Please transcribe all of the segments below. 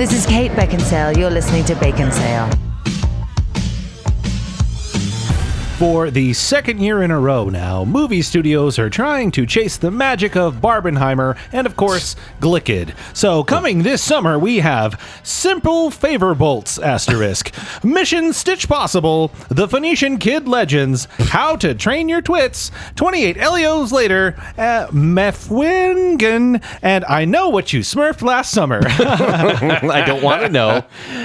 This is Kate Baconsale. You're listening to Baconsale. For the second year in a row now, movie studios are trying to chase the magic of Barbenheimer and, of course, Glicked. So coming this summer, we have Simple Favor Bolts, asterisk, Mission Stitch Possible, The Phoenician Kid Legends, How to Train Your Twits, 28 Elios Later, Methwingen, and I Know What You Smurfed Last Summer. I don't want to know,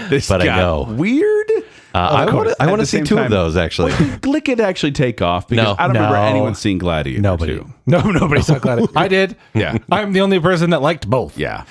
but I know. Weird. I want to see two of those, actually. Did Glicked actually take off? Because I don't remember anyone seeing Gladiator. Nobody. Nobody saw Gladiator. I did. Yeah. I'm the only person that liked both. Yeah.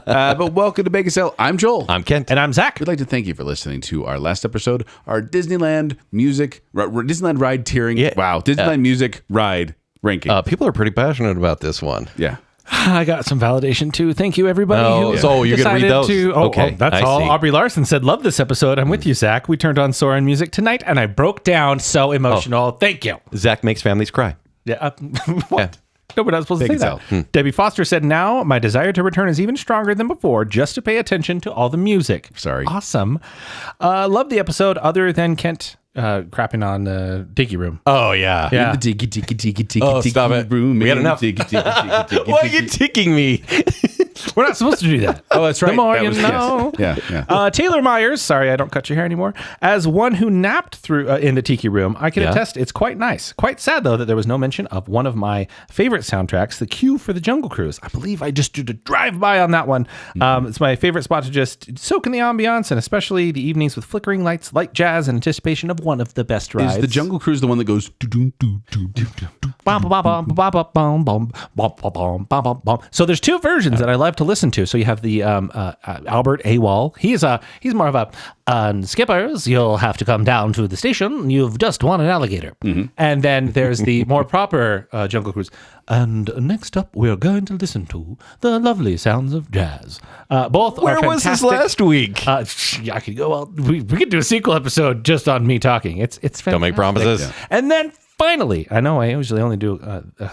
But welcome to Baconsale. I'm Joel. I'm Kent. And I'm Zach. We'd like to thank you for listening to our last episode, our Disneyland music, Disneyland ride tiering. Yeah. Wow. Disneyland music ride ranking. People are pretty passionate about this one. Yeah. I got some validation too. Thank you, everybody. Oh, so you're going to read those? Okay, that's I all. see. Aubrey Larson said, love this episode. I'm with you, Zach. We turned on Soarin' music tonight, and I broke down. So emotional. Thank you. Zach makes families cry. Yeah. What? Yeah. No, we're not supposed to say that. Debbie Foster said, now my desire to return is even stronger than before, just to pay attention to all the music. Sorry. Awesome. Love the episode, other than Kent crapping on the Diggy Room. Oh, yeah. Yeah. The diggy Oh, stop it. room. We had enough. Why are you ticking me? We're not supposed to do that. Oh, that's right. The more That you was- know. yes. Yeah. Taylor Myers, sorry, I don't cut your hair anymore. As one who napped through in the Tiki Room, I can attest it's quite nice. Quite sad, though, that there was no mention of one of my favorite soundtracks, the cue for the Jungle Cruise. I believe I just did a drive-by on that one. It's my favorite spot to just soak in the ambiance, and especially the evenings with flickering lights, light jazz, and anticipation of one of the best rides. Is the Jungle Cruise the one that goes So there's two versions that I love to listen to. So you have the Albert AWOL. He's more of a skippers. You'll have to come down to the station. You've just won an alligator. And then there's the more proper Jungle Cruise. And next up, we're going to listen to the lovely sounds of jazz. Both Where are fantastic. was this last week? I could go. Well, we could do a sequel episode just on me talking. It's fantastic. Don't make promises. Yeah. And then finally, I know I usually only do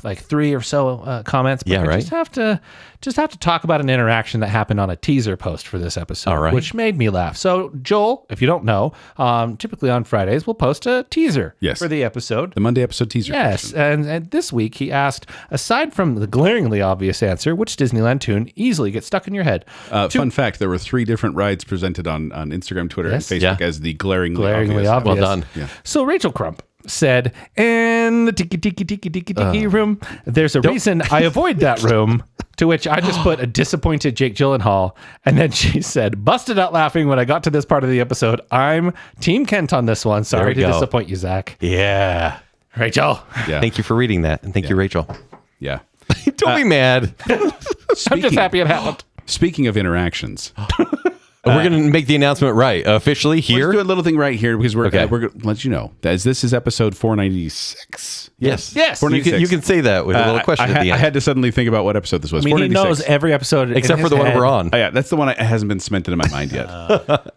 like 3 or so comments, but Yeah, I right. just have to talk about an interaction that happened on a teaser post for this episode, All right. which made me laugh. So Joel, if you don't know, typically on Fridays we'll post a teaser for the episode. the Monday episode teaser? Yes, and this week he asked, aside from the glaringly obvious answer, which Disneyland tune easily gets stuck in your head? Fun fact: there were 3 different rides presented on Instagram, Twitter, and Facebook as the glaringly obvious. obvious. Well done. Yeah. So Rachel Crump said, in the tiki room, there's a reason I avoid that room. To which I just put a disappointed Jake Gyllenhaal. And then she said, busted out laughing when I got to this part of the episode. I'm Team Kent on this one. Sorry to go. disappoint you, Zach. Yeah. Rachel. Yeah. Thank you for reading that. And thank you, Rachel. Yeah. Don't be mad. I'm just happy it happened. Speaking of interactions, We're going to make the announcement right. Officially here. let's do a little thing right here because we're Okay. going to let you know that this is episode 496. Yes. Yes. You can say that with a little question at the end. I had to suddenly think about what episode this was. I mean, he 496. knows every episode. in Except for his the one head. we're on. Oh, yeah, that's the one that hasn't been cemented in my mind yet.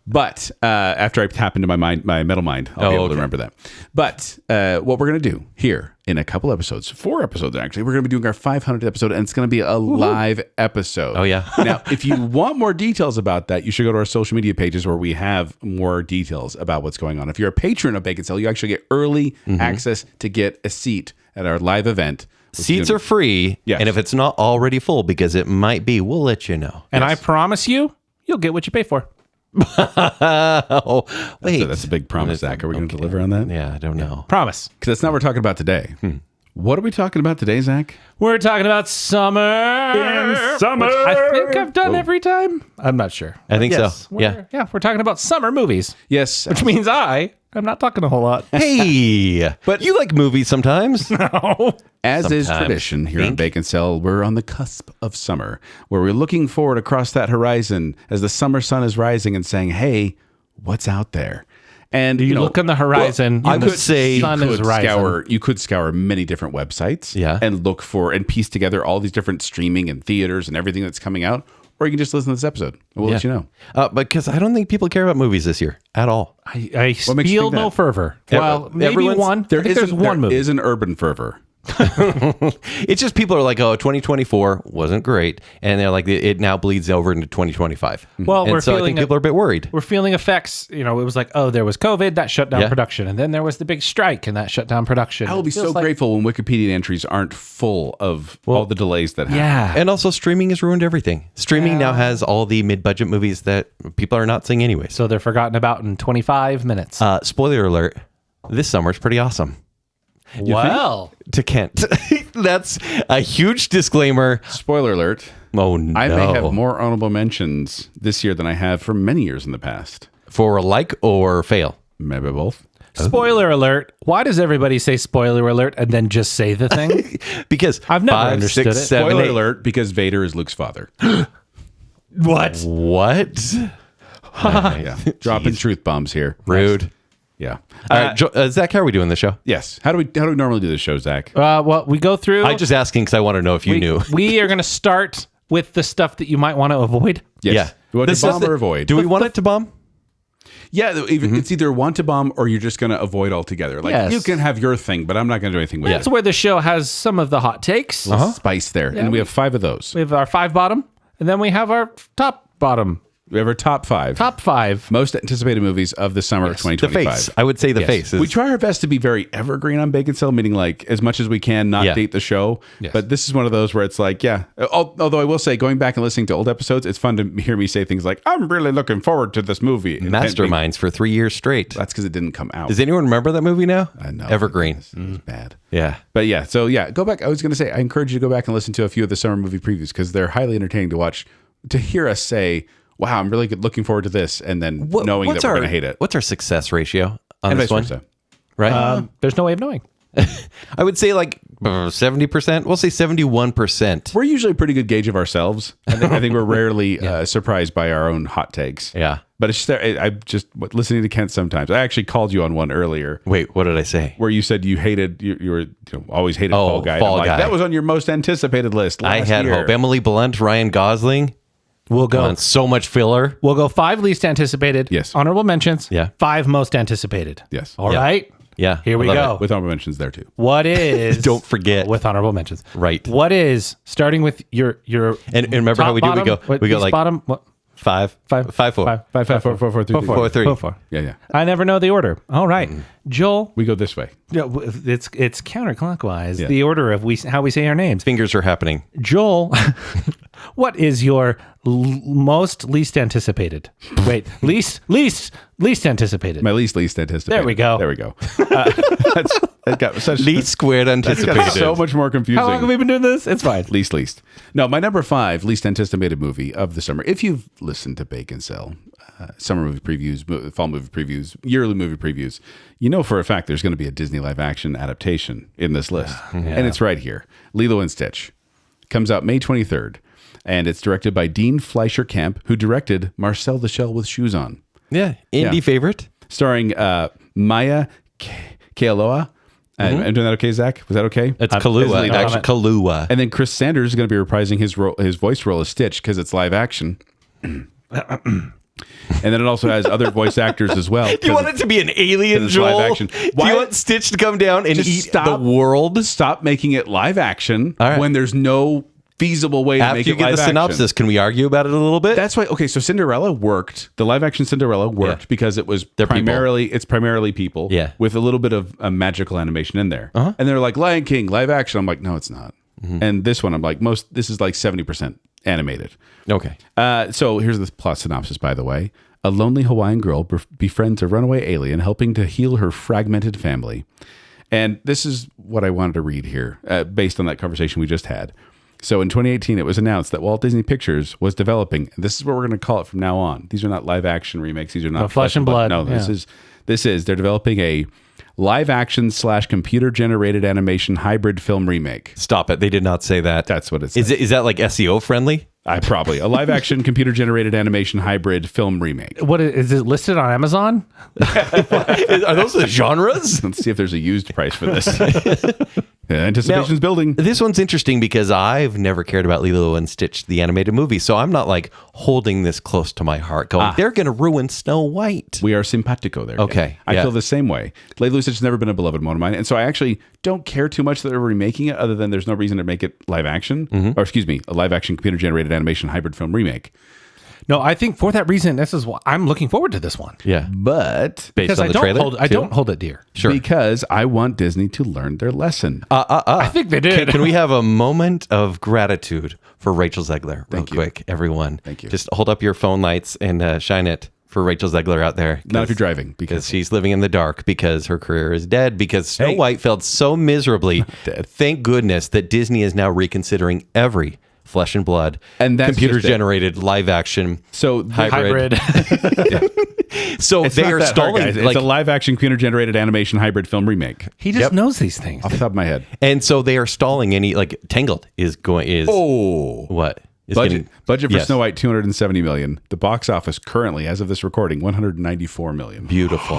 But after I tap into my metal mind, I'll be able to remember that. But what we're going to do here in a couple episodes, 4 episodes actually, we're going to be doing our 500th episode, and it's going to be a live episode. Oh, yeah. Now, if you want more details about that, you should go to our social media pages where we have more details about what's going on. If you're a patron of Baconsale, you actually get early access to get a seat at our live event. Seats are free. Yes. And if it's not already full, because it might be, we'll let you know. And I promise you'll get what you pay for. Oh, wait. That's a big promise, Zach. Are we going to deliver on that? Yeah, I don't know. Promise. Because that's not what we're talking about today. What are we talking about today, Zach? We're talking about summer. Summer. Which I think I've done every time. I'm not sure. I think Yes, so. we're- Yeah, we're talking about summer movies, Yes. which means I'm not talking a whole lot. Hey, but you like movies sometimes. As is Sometimes. tradition here on Baconsale, we're on the cusp of summer, where we're looking forward across that horizon as the summer sun is rising and saying, hey, what's out there? And You look on the horizon. I and would the say sun is rising. you could scour many different websites and look for and piece together all these different streaming and theaters and everything that's coming out. Or you can just listen to this episode. And we'll let you know. Because I don't think people care about movies this year at all. I What makes you feel think no that? fervor. Well, maybe everyone's- one. There's one movie. There is an urban fervor. It's just people are like, oh, 2024 wasn't great, and they're like, it now bleeds over into 2025. Well, and we're so I feeling think people are a bit worried. We're feeling effects. You know, it was like, oh, there was COVID that shut down production, and then there was the big strike and that shut down production. I will be so grateful when Wikipedia entries aren't full of all the delays that happen. Yeah, And also, streaming has ruined everything. Streaming now has all the mid-budget movies that people are not seeing anyway. so they're forgotten about in 25 minutes. Spoiler alert: this summer's pretty awesome. Well, To Kent, that's a huge disclaimer. Spoiler alert. Oh no! I may have more honorable mentions this year than I have for many years in the past. For a like or fail. Maybe both. spoiler alert. Why does everybody say spoiler alert and then just say the thing? Because I've never understood it. Spoiler alert, because Vader is Luke's father. What? What? Yeah. Dropping truth bombs here. Rude. Yeah. All right, Zach, how are we doing the show? Yes. How do we normally do this show, Zach? Well, we go through. I'm just asking because I want to know if you knew. We are going to start with the stuff that you might want to avoid. Yes. Yeah. You want This to is bomb the- or avoid? Do we want it to bomb? Yeah, it's either want to bomb or you're just going to avoid altogether. Like, Yes. you can have your thing, but I'm not going to do anything with That's it. where the show has some of the hot takes. Spice there. And we have 5 of those. We have our 5 bottom, and then we have our top bottom. We have our top 5. Top 5. Most anticipated movies of the summer of The 2025. face. I would say the face. Is, We try our best to be very evergreen on Baconsale, meaning like as much as we can not Yeah. date the show. Yes. But this is one of those where it's like, yeah. Although I will say, going back and listening to old episodes, it's fun to hear me say things like, I'm really looking forward to this movie. And Masterminds for 3 years straight. That's because it didn't come out. Does anyone remember that movie now? I know. Evergreen. It was bad. Yeah. But yeah, so yeah, go back. I was going to say, I encourage you to go back and listen to a few of the summer movie previews because they're highly entertaining to watch, to hear us say, wow, I'm really looking forward to this, and then knowing that we're going to hate it. What's our success ratio on And this vice one? versa. Right? There's no way of knowing. I would say like 70%. We'll say 71%. We're usually a pretty good gauge of ourselves. I think we're rarely surprised by our own hot takes. Yeah. But it's just, I'm just listening to Kent sometimes. I actually called you on one earlier Wait, what did I say? where you said you hated, you were always hated Fall Guy. Fall I'm like, Guy. that was on your most anticipated list last I had year. hope. Emily Blunt, Ryan Gosling. We'll go. On so much filler. We'll go 5 least anticipated. Yes. Honorable mentions. Yeah. 5 most anticipated. Yes. All right. Yeah. Here we I go. love With honorable mentions there too. What is? Don't forget. with honorable mentions. Right. What is starting with your And remember how top we do? bottom? What, We go least like bottom. What? 5, 4. 4, 4, 3, 4, 3. 4, 4. Yeah, yeah. I never know the order. All right, Joel. We go this way. Yeah, it's counterclockwise. Yeah. The order of how we say our names. Fingers are happening. Joel, what is your most least anticipated? Wait, least anticipated. My least anticipated. There we go. There we go. That got such Least squared that's anticipated. got so much more confusing. How long have we been doing this? It's fine. Least. No, my number 5 least anticipated movie of the summer. If you've listened to Baconsale, summer movie previews, fall movie previews, yearly movie previews, you know for a fact there's going to be a Disney live action adaptation in this list. And it's right here. Lilo and Stitch. Comes out May 23rd. And it's directed by Dean Fleischer Camp, who directed Marcel the Shell with Shoes On. Yeah. Indie favorite. Starring Maya Kealoha. I'm doing that okay, Zach? Was that okay? It's Kahlua. no Actually, Kahlua. And then Chris Sanders is going to be reprising his voice role as Stitch because it's live action. And then it also has other voice actors as well. Do you want it to be an alien, it's live Joel? action. Do Why- you want Stitch to come down and Just eat stop. the world? Stop making it live action All right. when there's no feasible way to After make you it get live the action. synopsis, can we argue about it a little bit? That's why. Okay, so Cinderella worked. The live action Cinderella worked because it was They're people. primarily people. Yeah. with a little bit of magical animation in there. And they're like Lion King live action. I'm like, no, it's not. And this one, I'm like, this is like 70% animated. Okay. So here's the plot synopsis, by the way. A lonely Hawaiian girl befriends a runaway alien, helping to heal her fragmented family. And this is what I wanted to read here, based on that conversation we just had. So in 2018, it was announced that Walt Disney Pictures was developing, and this is what we're going to call it from now on. These are not live action remakes. These are not Flesh and Blood. No, this is they're developing a live action / computer generated animation hybrid film remake. Stop it. They did not say that. That's what it says. Is that like SEO friendly? Probably a live action computer generated animation hybrid film remake. What is it listed on Amazon? Are those the genres? Let's see if there's a used price for this. Anticipation's building. This one's interesting because I've never cared about Lilo and Stitch, the animated movie. So I'm not like holding this close to my heart going, they're going to ruin Snow White. We are simpatico there. Okay, I feel the same way. Lilo and Stitch has never been a beloved one of mine. And so I actually don't care too much that they're remaking it, other than there's no reason to make it live action. Or excuse me, a live action computer generated animation hybrid film remake. No, I think for that reason, this is what I'm looking forward to this one. Yeah. But Based on the trailer? I don't hold it dear. Sure. because I want Disney to learn their lesson. I think they did. Can we have a moment of gratitude for Rachel Zegler real quick, everyone? Thank you. Just hold up your phone lights and shine it for Rachel Zegler out there. Not if you're driving, Because she's living in the dark, because her career is dead, because Snow White failed so miserably. Dead. Thank goodness that Disney is now reconsidering every flesh and blood And that's computer just it. generated live action hybrid. So It's they not are that hard, stalling. guys. Like, it's a live action computer generated animation hybrid film remake. He just knows these things. Off the top of my head. and so they are stalling any like Tangled is Oh. what? Is Budget for yes. Snow White, $270 million. The box office currently, as of this recording, $194 million. Beautiful.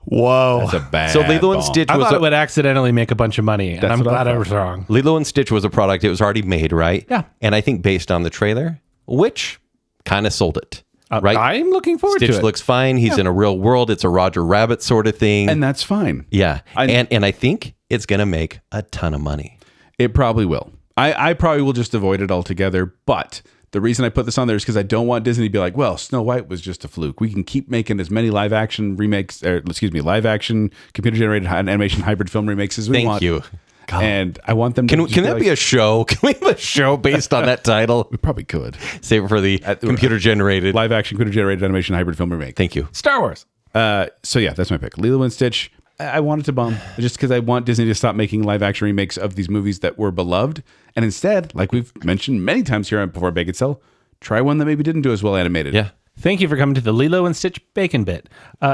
Whoa. That's a bad So Lilo and bomb. Stitch I was thought it would accidentally make a bunch of money, and That's I'm what I glad I thought. was wrong. Lilo and Stitch was a product. It was already made, right? Yeah. And I think based on the trailer, which kind of sold it, right? I'm looking forward Stitch to it. looks fine. He's in a real world. It's a Roger Rabbit sort of thing. And that's fine. yeah. I- and I think it's going to make a ton of money. It probably will. I probably will just avoid it altogether. But the reason I put this on there is because I don't want Disney to be like, well, Snow White was just a fluke. We can keep making as many live action remakes, live action computer generated animation hybrid film remakes as we Thank want. you. God. And I want them to. Can that be a show? Can we have a show based on that title? We probably could. Save it for the computer generated. Live action computer generated animation hybrid film remake. Thank you. Star Wars. So yeah, that's my pick. Lilo and Stitch. I want it to bomb just because I want Disney to stop making live action remakes of these movies that were beloved, and instead, like we've mentioned many times here before Baconsale, try one that maybe didn't do as well animated. Yeah. Thank you for coming to the Lilo and Stitch Bacon Bit.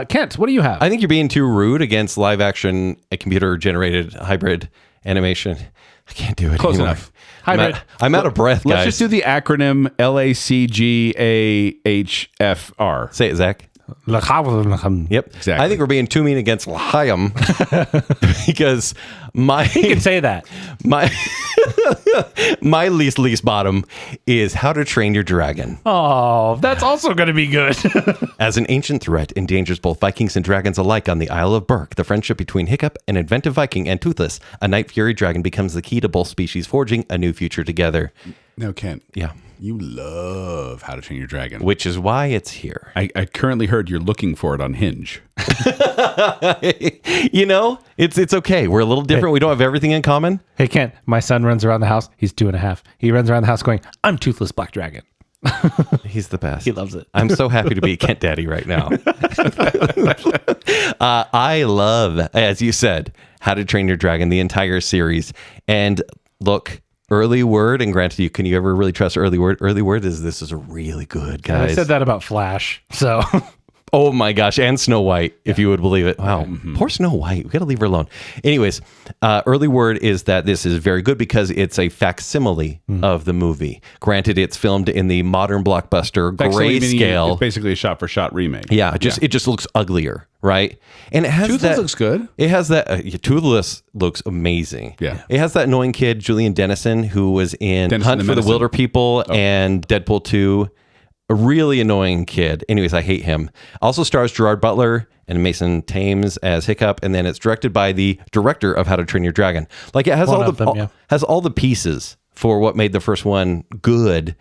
Kent, what do you have? I think you're being too rude against live action, a computer generated hybrid animation. I can't do it Close anymore. enough. Hybrid. I'm out of breath, guys. Let's just do the acronym LACGAHFR. Say it, Zach. Yep. Exactly. I think we're being too mean against L'chaim because my You can say that. my my least bottom is How to Train Your Dragon. Oh, that's also going to be good. As an ancient threat endangers both Vikings and dragons alike on the Isle of Berk, the friendship between Hiccup, an inventive Viking, and Toothless, a night fury dragon, becomes the key to both species forging a new future together. No, Kent. Yeah. You love How to Train Your Dragon. Which is why it's here. I currently heard you're looking for it on Hinge. You know, it's okay. We're a little different. We don't have everything in common. Hey, Kent, my son runs around the house. He's 2.5. He runs around the house going, I'm Toothless Black Dragon. He's the best. He loves it. I'm so happy to be Kent Daddy right now. I love, as you said, How to Train Your Dragon, the entire series. And look, early word, and granted, can you ever really trust early word? Early word is this is really good, guys. I said that about Flash. So Oh my gosh, and Snow White, if you would believe it. Wow, poor Snow White. We got to leave her alone. Anyways, early word is that this is very good because it's a facsimile of the movie. Granted, it's filmed in the modern blockbuster grayscale. It's basically a shot-for-shot remake. Yeah, it just looks uglier, right? And it has Toothless looks good. It has that. Toothless looks amazing. Yeah. It has that annoying kid, Julian Dennison, who was in Dennison Hunt the for the Medicine. Wilder People and Deadpool 2. A really annoying kid. Anyways, I hate him. Also stars Gerard Butler and Mason Thames as Hiccup, and then it's directed by the director of How to Train Your Dragon. Like it has has all the pieces for what made the first one good.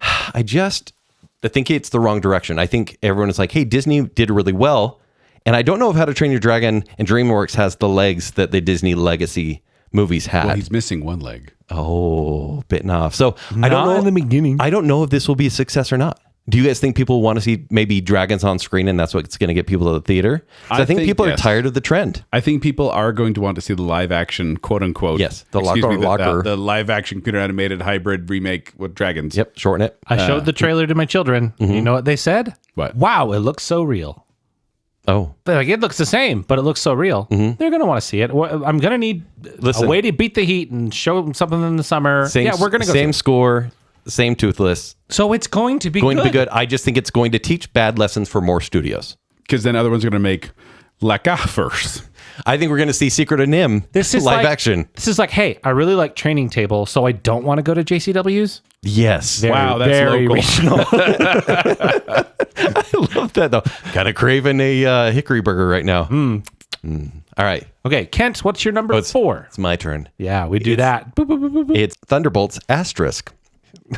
I think it's the wrong direction. I think everyone is like, hey, Disney did really well. And I don't know if How to Train Your Dragon and DreamWorks has the legs that the Disney legacy movies had. Well, he's missing one leg. Oh, bitten off. So I don't know in the beginning. I don't know if this will be a success or not. Do you guys think people want to see maybe dragons on screen and that's what's going to get people to the theater? 'Cause I think people are yes. tired of the trend. I think people are going to want to see the live action, quote unquote. Yes, the excuse me, locker. the live action computer animated hybrid remake with dragons. Yep, shorten it. I showed the trailer to my children. You know what they said? What? Wow, it looks so real. Oh, They're like, it looks the same, but it looks so real. They're going to want to see it. I'm going to need Listen. a way to beat the heat and show them something in the summer. same, we're going to go. same score, same Toothless. So it's going to be Going to be good. I just think it's going to teach bad lessons for more studios. Because then other ones are going to make Laka first. I think we're going to see Secret of Nim This is live like, action. This is like, hey, I really like Training Table, so I don't want to go to JCW's. Yes. Wow, that's very local. regional. I love that, though. Kind of craving a hickory burger right now. All right. Okay, Kent, what's your number 4? It's my turn. Yeah, we do that. Boop, boop, boop, boop, boop. It's Thunderbolts asterisk.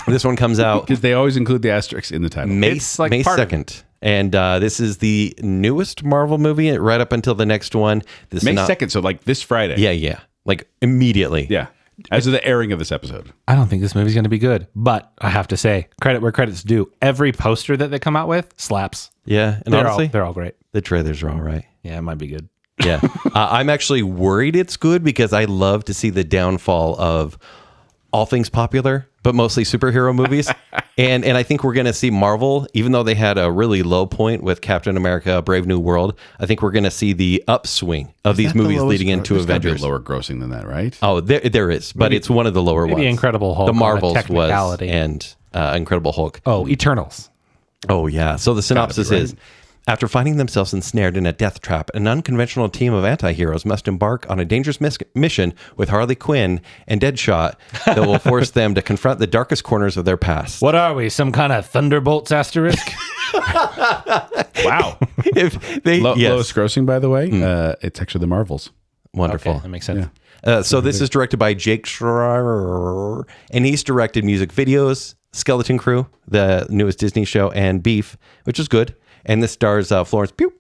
This one comes out Because they always include the asterisks in the title. May It's like May part of 2nd. And this is the newest Marvel movie right up until the next one. This May is not- 2nd, so like this Friday. Yeah. Like immediately. Yeah. As of the airing of this episode. I don't think this movie's going to be good, but I have to say, credit where credit's due. Every poster that they come out with slaps. Yeah. And They're honestly, they're all great. the trailers are all right. Yeah, it might be good. Yeah. I'm actually worried it's good because I love to see the downfall of all things popular, but mostly superhero movies. And I think we're going to see Marvel, even though they had a really low point with Captain America, Brave New World, I think we're going to see the upswing of these movies leading into There's gotta be a Avengers. lower grossing than that, right? Oh, there is, but it's one of the lower maybe ones. Incredible Hulk The on a Marvels was, technicality. and Incredible Hulk. Oh, Eternals. Oh, yeah. So the synopsis is, after finding themselves ensnared in a death trap, an unconventional team of anti-heroes must embark on a dangerous mission with Harley Quinn and Deadshot that will force them to confront the darkest corners of their past. What are we? Some kind of Thunderbolts asterisk? Wow. If they, Lowest grossing, by the way. It's actually the Marvels. Wonderful. Okay, that makes sense. So this is directed by Jake Schreier, and he's directed music videos, Skeleton Crew, the newest Disney show, and Beef, which is good. And this stars Florence Pugh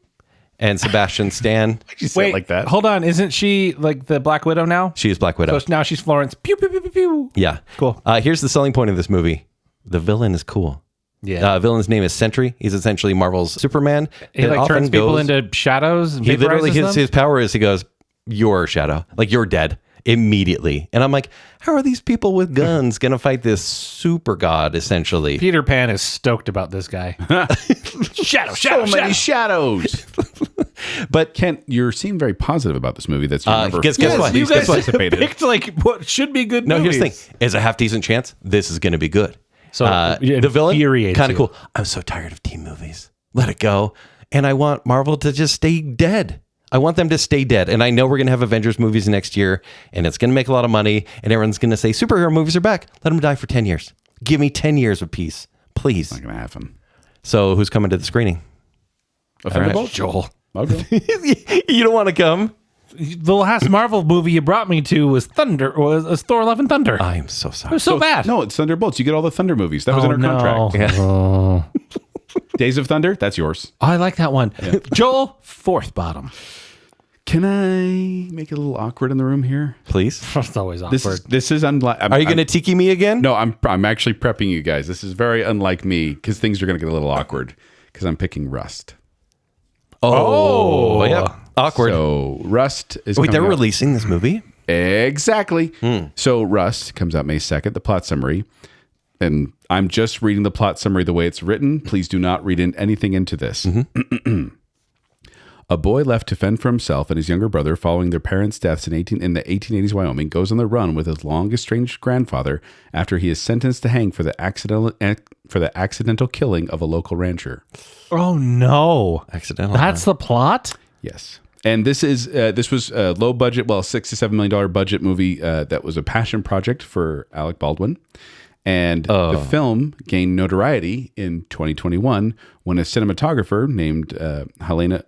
and Sebastian Stan. You say it like that. Hold on. Isn't she like the Black Widow now? She is Black Widow. So now she's Florence. Pew, pew, pew, pew, pew. Yeah. Cool. Here's the selling point of this movie. The villain is cool. Yeah. Villain's name is Sentry. He's essentially Marvel's Superman. He It like often turns people goes- into shadows and He literally, vaporizes them? his power is he goes, you're a shadow. Like you're dead immediately. And I'm like, how are these people with guns going to fight this super god, essentially? Peter Pan is stoked about this guy. shadow, So many shadows. But Kent, you seem very positive about this movie. That's your number guess four, what? at You least guys anticipated. picked like what should be good no, movies. here's the thing. Is a half decent chance this is going to be good. So the villain, infuriates kind of you. cool. I'm so tired of team movies. Let it go. And I want Marvel to just stay dead. I want them to stay dead. And I know we're going to have Avengers movies next year, and it's going to make a lot of money, and everyone's going to say, superhero movies are back. Let them die for 10 years. Give me 10 years of peace, please. Not going to happen. So who's coming to the screening? Thunderbolts? Joel. Okay. You don't want to come? The last Marvel movie you brought me to was Thor: Love and Thunder. I am so it sorry. was so bad. No, it's Thunderbolts. You get all the Thunder movies. That was in our contract. Yeah. Days of Thunder, that's yours. I like that one. Joel, fourth bottom. Can I make it a little awkward in the room here? Please. It's always awkward. This is unlike. Are you going to tiki me again? No, I'm actually prepping you guys. This is very unlike me because things are going to get a little awkward because I'm picking Rust. Oh, yeah. Awkward. So Rust is Wait, they're coming out- releasing this movie? Exactly. So Rust comes out May 2nd, the plot summary. And I'm just reading the plot summary the way it's written. Please do not read anything into this. A boy left to fend for himself and his younger brother following their parents' deaths in the 1880s Wyoming goes on the run with his long estranged grandfather after he is sentenced to hang for the accidental killing of a local rancher. Oh no! Accidental. That's the plot. Yes. And this was a low budget, well, $6 to $7 million budget movie that was a passion project for Alec Baldwin. And the film gained notoriety in 2021 when a cinematographer named Helena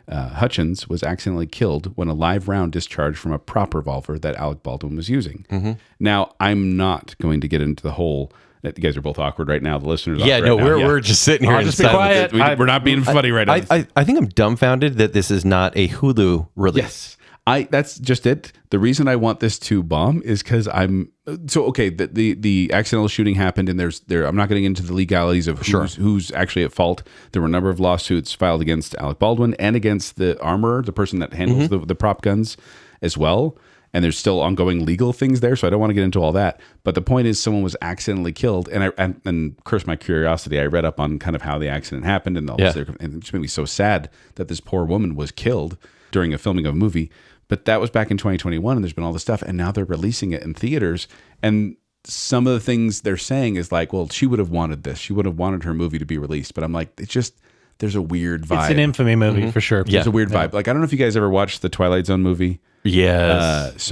Hutchins was accidentally killed when a live round discharged from a prop revolver that Alec Baldwin was using. Now, I'm not going to get into the whole. You guys are both awkward right now. The listeners, are Yeah, right no, now. we're just sitting here. I'll in just be silence. quiet. We're not being funny right now. I think I'm dumbfounded that this is not a Hulu release. Yes. That's just it. The reason I want this to bomb is because the accidental shooting happened and I'm not getting into the legalities of who's actually at fault. There were a number of lawsuits filed against Alec Baldwin and against the armorer, the person that handles the prop guns as well. And there's still ongoing legal things there, so I don't want to get into all that. But the point is, someone was accidentally killed, and curse my curiosity, I read up on kind of how the accident happened, and all this, and it just made me so sad that this poor woman was killed during a filming of a movie. But that was back in 2021, and there's been all this stuff, and now they're releasing it in theaters. And some of the things they're saying is like, well, she would have wanted this. She would have wanted her movie to be released. But I'm like, it's just there's a weird vibe. It's an infamy movie for sure. There's a weird vibe. Like, I don't know if you guys ever watched the Twilight Zone movie. Yes.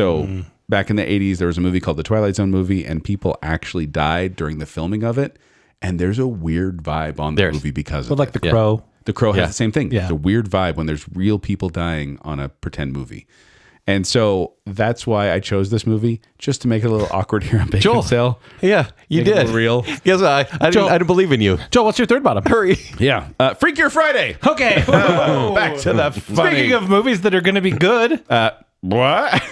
Back in the 80s, there was a movie called the Twilight Zone movie, and people actually died during the filming of it. And there's a weird vibe on the movie because of But like it. The Crow. The Crow has the same thing. Yeah. It's a weird vibe when there's real people dying on a pretend movie. And so that's why I chose this movie, just to make it a little awkward here on Baconsale. Yeah, you Make it did. real. Guess what? I didn't believe in you. Joel, what's your third bottom? Hurry. Yeah. Freakier Friday. Okay. Back to the funny. Speaking of movies that are going to be good. What?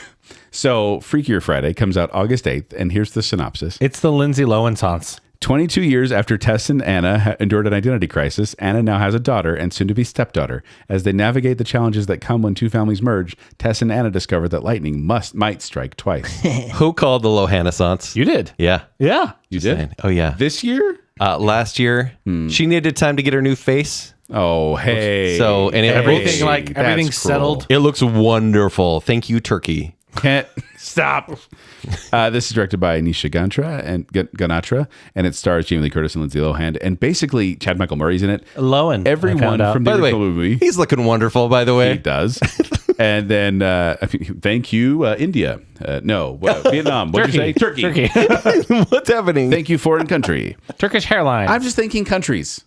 So, Freakier Friday comes out August 8th, and here's the synopsis. It's the Lindsay Lohan songs. 22 years after Tess and Anna endured an identity crisis, Anna now has a daughter and soon-to-be stepdaughter. As they navigate the challenges that come when two families merge, Tess and Anna discover that lightning might strike twice. Who called the Lohanessance? You did. Yeah. Yeah. You did? saying. Oh, yeah. This year? Last year, she needed time to get her new face. Oh, hey. So, and Everything That's everything's cruel. settled. it looks wonderful. Thank you, Turkey. Can't stop. This is directed by Nisha Ganatra, and it stars Jamie Lee Curtis and Lindsay Lohan, and basically Chad Michael Murray's in it. Lohan. I Everyone found out. from the By the way, original movie. he's looking wonderful, by the He way. does. And then, thank you, India. Vietnam. What'd you say? Turkey. What's happening? Thank you, foreign country. Turkish hairline. I'm just thinking countries.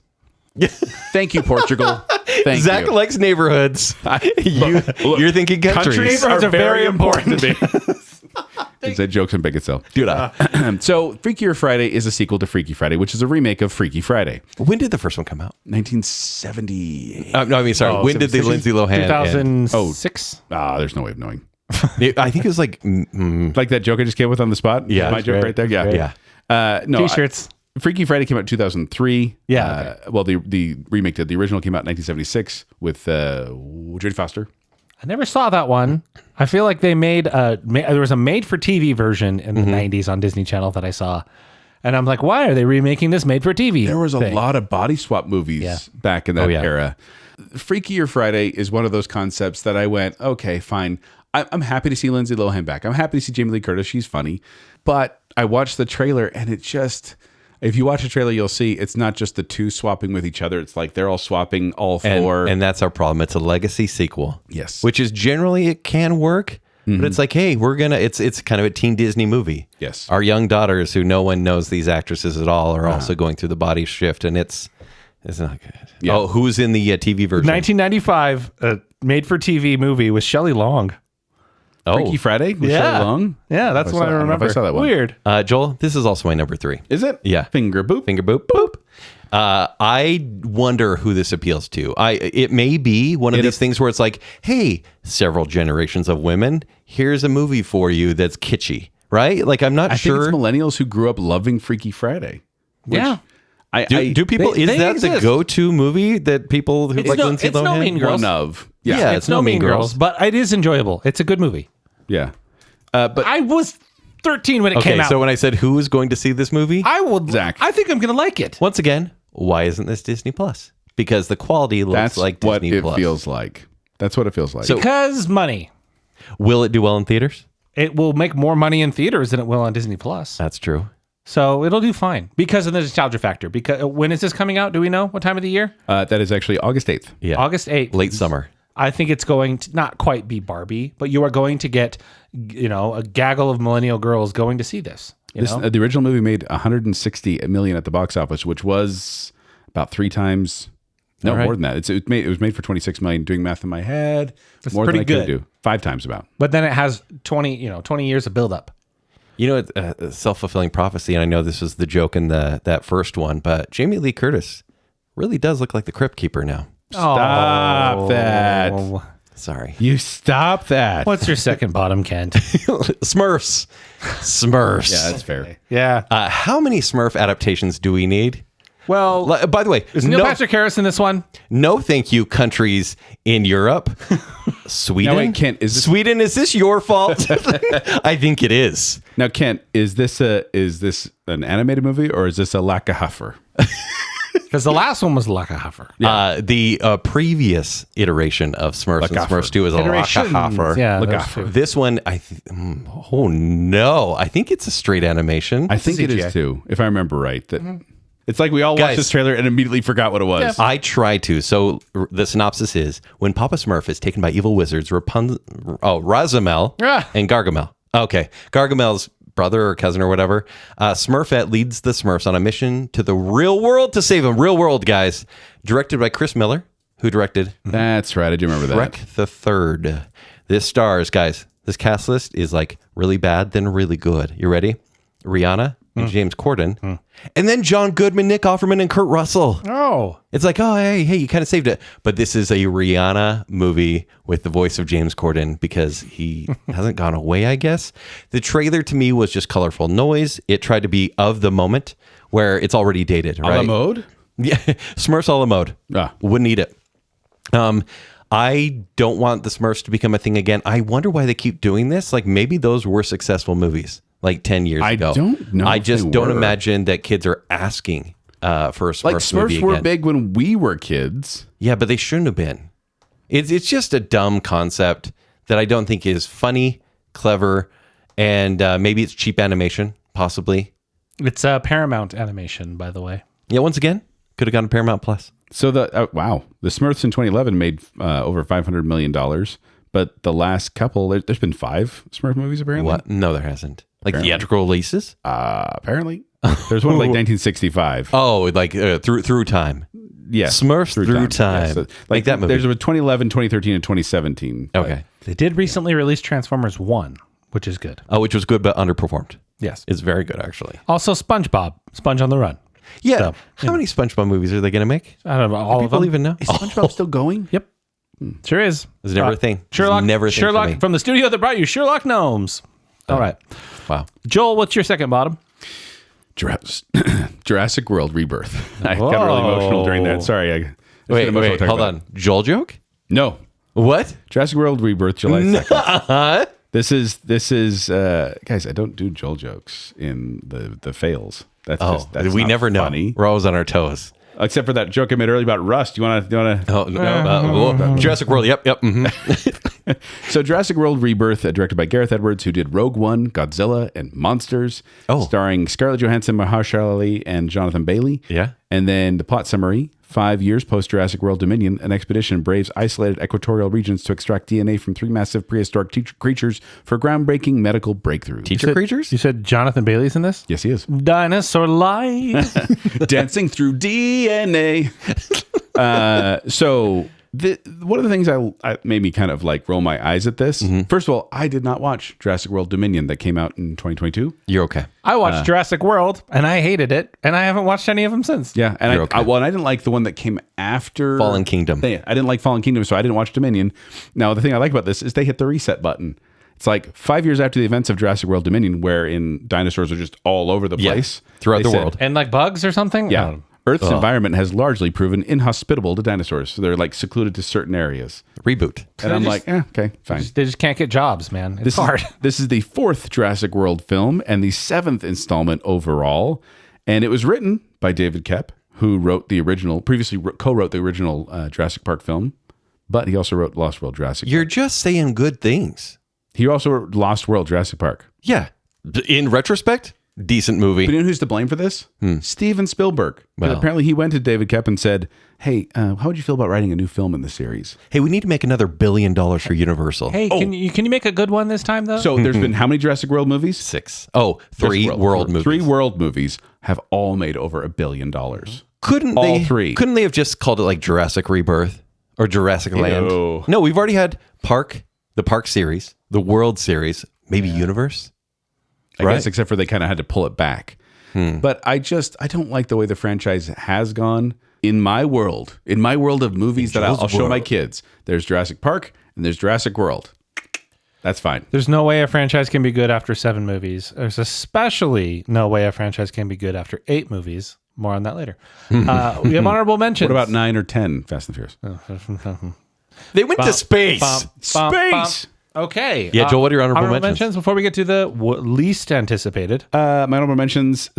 Thank you, Portugal. Thank Zach you. likes neighborhoods. You're thinking countries. Neighborhoods are very important to me. Is that jokes and Baconsale? Dude, So, Freakier Friday is a sequel to Freaky Friday, which is a remake of Freaky Friday. when did the first one come out? 1978. No, I mean, sorry. when did the Lindsay Lohan? 2006. There's no way of knowing. I think it was like, Like that joke I just came with on the spot? Yeah, My that's joke great. right there? Yeah. yeah. No, T-shirts. Freaky Friday came out in 2003. Yeah, Well, the remake did. The original came out in 1976 with Jodie Foster. I never saw that one. I feel like they made there was a made-for-TV version in the 90s on Disney Channel that I saw. And I'm like, why are they remaking this made-for-TV There was a thing? lot of body swap movies back in that era. Freakier Friday is one of those concepts that I went, okay, fine. I'm happy to see Lindsay Lohan back. I'm happy to see Jamie Lee Curtis. She's funny. But I watched the trailer and it just... If you watch the trailer, you'll see it's not just the two swapping with each other. It's like they're all swapping all four. And that's our problem. It's a legacy sequel. Yes. Which is generally, it can work. But it's like, hey, it's kind of a teen Disney movie. Yes. Our young daughters, who no one knows these actresses at all, are also going through the body shift, and it's not good. Yeah. Oh, who's in the TV version? 1995 made-for-TV movie with Shelley Long. Freaky Friday with Yeah. Shelley Long? Yeah, that's what I don't know if remember. I saw that one. Weird. Joel, this is also my number 3. Is it? Yeah. Finger boop. Finger boop boop. I wonder who this appeals to. It may be one of these things where it's like, hey, several generations of women, here's a movie for you that's kitschy, right? Like, I'm not I sure. think it's millennials who grew up loving Freaky Friday. Yeah. Do people? Is they that the exist. go-to movie that people who like Lindsay it's no Lohan? Mean Girls. One of. Yeah, It's no Mean Girls, but it is enjoyable. It's a good movie. Yeah. But I was 13 when it Okay, came out. so when I said who is going to see this movie, I would. Zach. I think I'm going to like it. once again, why isn't this Disney Plus? Because the quality looks that's like what Disney it Plus. feels like. That's what it feels like. So- Because money. Will it do well in theaters? It will make more money in theaters than it will on Disney Plus. That's true. So it'll do fine because of the nostalgia factor. Because when is this coming out? Do we know what time of the year? that is actually August 8th. Yeah, August 8th. late summer. I think it's going to not quite be Barbie, but you are going to get, a gaggle of millennial girls going to see this. The original movie made 160 million at the box office, which was about 3 times. No, All right. more than that. It was made for 26 million. Doing math in my head, That's more than pretty I could good. do. 5 times about. But then it has 20 years of buildup. It's a self-fulfilling prophecy, and I know this was the joke in that first one, but Jamie Lee Curtis really does look like the Crypt Keeper now. Stop that. Sorry. You stop that. What's your second bottom, Kent? Smurfs. Yeah, that's fair. Yeah. How many Smurf adaptations do we need? Well, By the way, is Neil Patrick Harris in this one? no thank you countries in Europe. Sweden? Now, wait, Kent, is this- Sweden, is this your fault? I think it is. Now, Kent, is this an animated movie or is this a Lackahuffer? Because the last one was Laka Huffer. The previous iteration of Smurfs and Lacaffer. Smurfs 2 is a Lacaffer. Yeah. Look those out. two. This one, oh no, I think it's a straight animation. I think it CGI. is too, if I remember right. That It's like we all watched Guys. this trailer and immediately forgot what it was. I try to. So the synopsis is when Papa Smurf is taken by evil wizards, Razamel Ah. and Gargamel. Okay. Gargamel's brother or cousin or whatever. Smurfette leads the Smurfs on a mission to the real world to save them. Real world, guys. Directed by Chris Miller, who directed That's right. I do remember that. Wreck the Third. This stars, guys. This cast list is like really bad, then really good. You ready? Rihanna and James Corden. And then John Goodman, Nick Offerman, and Kurt Russell. Oh. It's like, oh, hey, you kind of saved it. But this is a Rihanna movie with the voice of James Corden because he hasn't gone away, I guess. The trailer to me was just colorful noise. It tried to be of the moment where it's already dated, A right? la mode? Yeah, Smurfs a la mode. Ah. Wouldn't eat it. I don't want the Smurfs to become a thing again. I wonder why they keep doing this. Like maybe those were successful movies like 10 years ago. I don't know. I if just they don't were. imagine that kids are asking for a Smurfs Like movie Smurfs were again. big when we were kids. Yeah, but they shouldn't have been. It's just a dumb concept that I don't think is funny, clever, and maybe it's cheap animation, possibly. It's Paramount Animation, by the way. Yeah, once again, could have gone to Paramount Plus. So the Smurfs in 2011 made over $500 million, but the last couple, there's been 5 Smurf movies apparently. What? No, there hasn't. Like theatrical releases? Apparently, there's one like 1965. Oh, like through time. Yes, Smurfs through time. Yes. So, Like that movie. There's a 2011, 2013, and 2017. Okay. They did recently release Transformers 1, which is good. Oh, which was good but underperformed. Yes. It's very good, actually. Also, SpongeBob, Sponge on the Run. Yeah. So, How many SpongeBob movies are they going to make? I don't know, all of People them. even know? Is SpongeBob still going? Yep. Sure is. It's never a thing. It's Sherlock, never a thing for Sherlock me. from the studio that brought you Sherlock Gnomes. All right. Wow. Joel, what's your second bottom? Jurassic World Rebirth. I got really emotional during that. Sorry. I Wait, hold on. Joel joke? No. What? Jurassic World Rebirth, July 2nd. This is guys, I don't do Joel jokes in the fails. That's we not never know. funny. We're always on our toes. Except for that joke I made earlier about Rust. You want to Oh, no. Jurassic World. Yep. Mhm. So Jurassic World Rebirth, directed by Gareth Edwards, who did Rogue One, Godzilla, and Monsters, starring Scarlett Johansson, Mahershala Ali, and Jonathan Bailey. Yeah. And then the plot summary: 5 years post Jurassic World Dominion, an expedition braves isolated equatorial regions to extract DNA from 3 massive prehistoric creatures for groundbreaking medical breakthroughs. Teacher creatures? You said Jonathan Bailey's in this? Yes, he is. Dinosaur Life. Dancing through DNA. So one of the things I made me kind of like roll my eyes at this. First of all, I did not watch Jurassic World Dominion that came out in 2022. You're okay. I watched Jurassic World, and I hated it, and I haven't watched any of them since. Yeah, and You're okay. and I didn't like the one that came after Fallen Kingdom. I didn't like Fallen Kingdom, so I didn't watch Dominion. Now, the thing I like about this is they hit the reset button. It's like 5 years after the events of Jurassic World Dominion, wherein dinosaurs are just all over the place. Throughout They the said, world. And like bugs or something? Yeah. Oh. Earth's environment has largely proven inhospitable to dinosaurs. So they're like secluded to certain areas. Reboot. And I'm like, okay, fine. They just can't get jobs, man. It's hard. This is the 4th Jurassic World film and the 7th installment overall. And it was written by David Koepp, who wrote the original, previously co-wrote the original Jurassic Park film, but he also wrote Lost World Jurassic You're Park. just saying good things. He also wrote Lost World Jurassic Park. Yeah. In retrospect, decent movie. But you know who's to blame for this? Steven Spielberg. 'Cause Well. apparently he went to David Koepp and said, hey, how would you feel about writing a new film in the series? Hey, we need to make another $1 billion for Universal. Hey, can you make a good one this time, though? So there's been how many Jurassic World movies? 6. Oh, 3 world movies. 3 world movies have all made over $1 billion. Couldn't all they? 3. Couldn't they have just called it like Jurassic Rebirth or Jurassic Land? Ew. No, we've already had the Park series, the World series, maybe Universe. I guess, except for they kind of had to pull it back. But I don't like the way the franchise has gone. In my world of movies that I'll show my kids, there's Jurassic Park and there's Jurassic World. That's fine. There's no way a franchise can be good after 7 movies. There's especially no way a franchise can be good after 8 movies. More on that later. We have honorable mentions. What about 9 or 10 Fast and Furious? They went to space. Space! Okay. Yeah, Joel, what are your honorable mentions? Before we get to the least anticipated. My honorable mentions,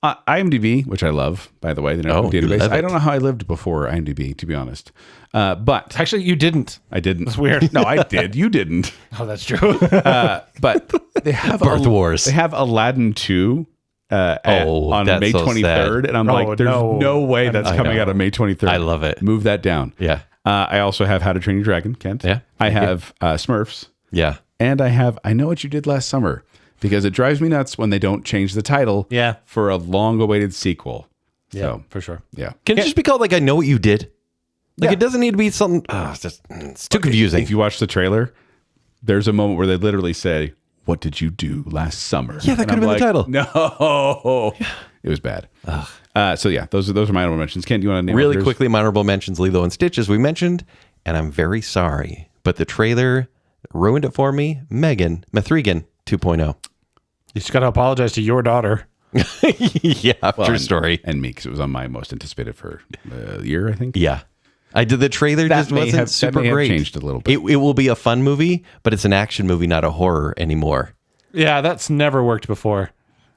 IMDb, which I love, by the way, the network you database. love I it. don't know how I lived before IMDb, to be honest. But Actually, you didn't. I didn't. That's weird. No, I did. You didn't. Oh, that's true. But they have Birth Wars. They have Aladdin 2 Oh, on that's May so 23rd. sad. And I'm Oh, like, there's no. no way that's I coming know. out on May 23rd. I love it. Move that down. Yeah. I also have How to Train Your Dragon, Kent. Yeah. I have Smurfs. Yeah. And I have I Know What You Did Last Summer, because it drives me nuts when they don't change the title Yeah. for a long-awaited sequel. Yeah, So, for sure. yeah. Can it just be called like I Know What You Did? Like it doesn't need to be something. It's too confusing. If you watch the trailer, there's a moment where they literally say, "What did you do last summer?" Yeah, that And could have I'm been the title. No, it was bad. So yeah, those are my honorable mentions. Ken, do you want to name Really yours? quickly, my honorable mentions: Lilo and Stitch, as we mentioned, and I'm very sorry, but the trailer ruined it for me. Megan Methrigan 2.0. You just got to apologize to your daughter. Yeah, true and- story. And me, because it was on my most anticipated for a year, I think. Yeah. I did the trailer just may wasn't have- that super may have great. changed a little bit. It will be a fun movie, but it's an action movie, not a horror anymore. Yeah, that's never worked before.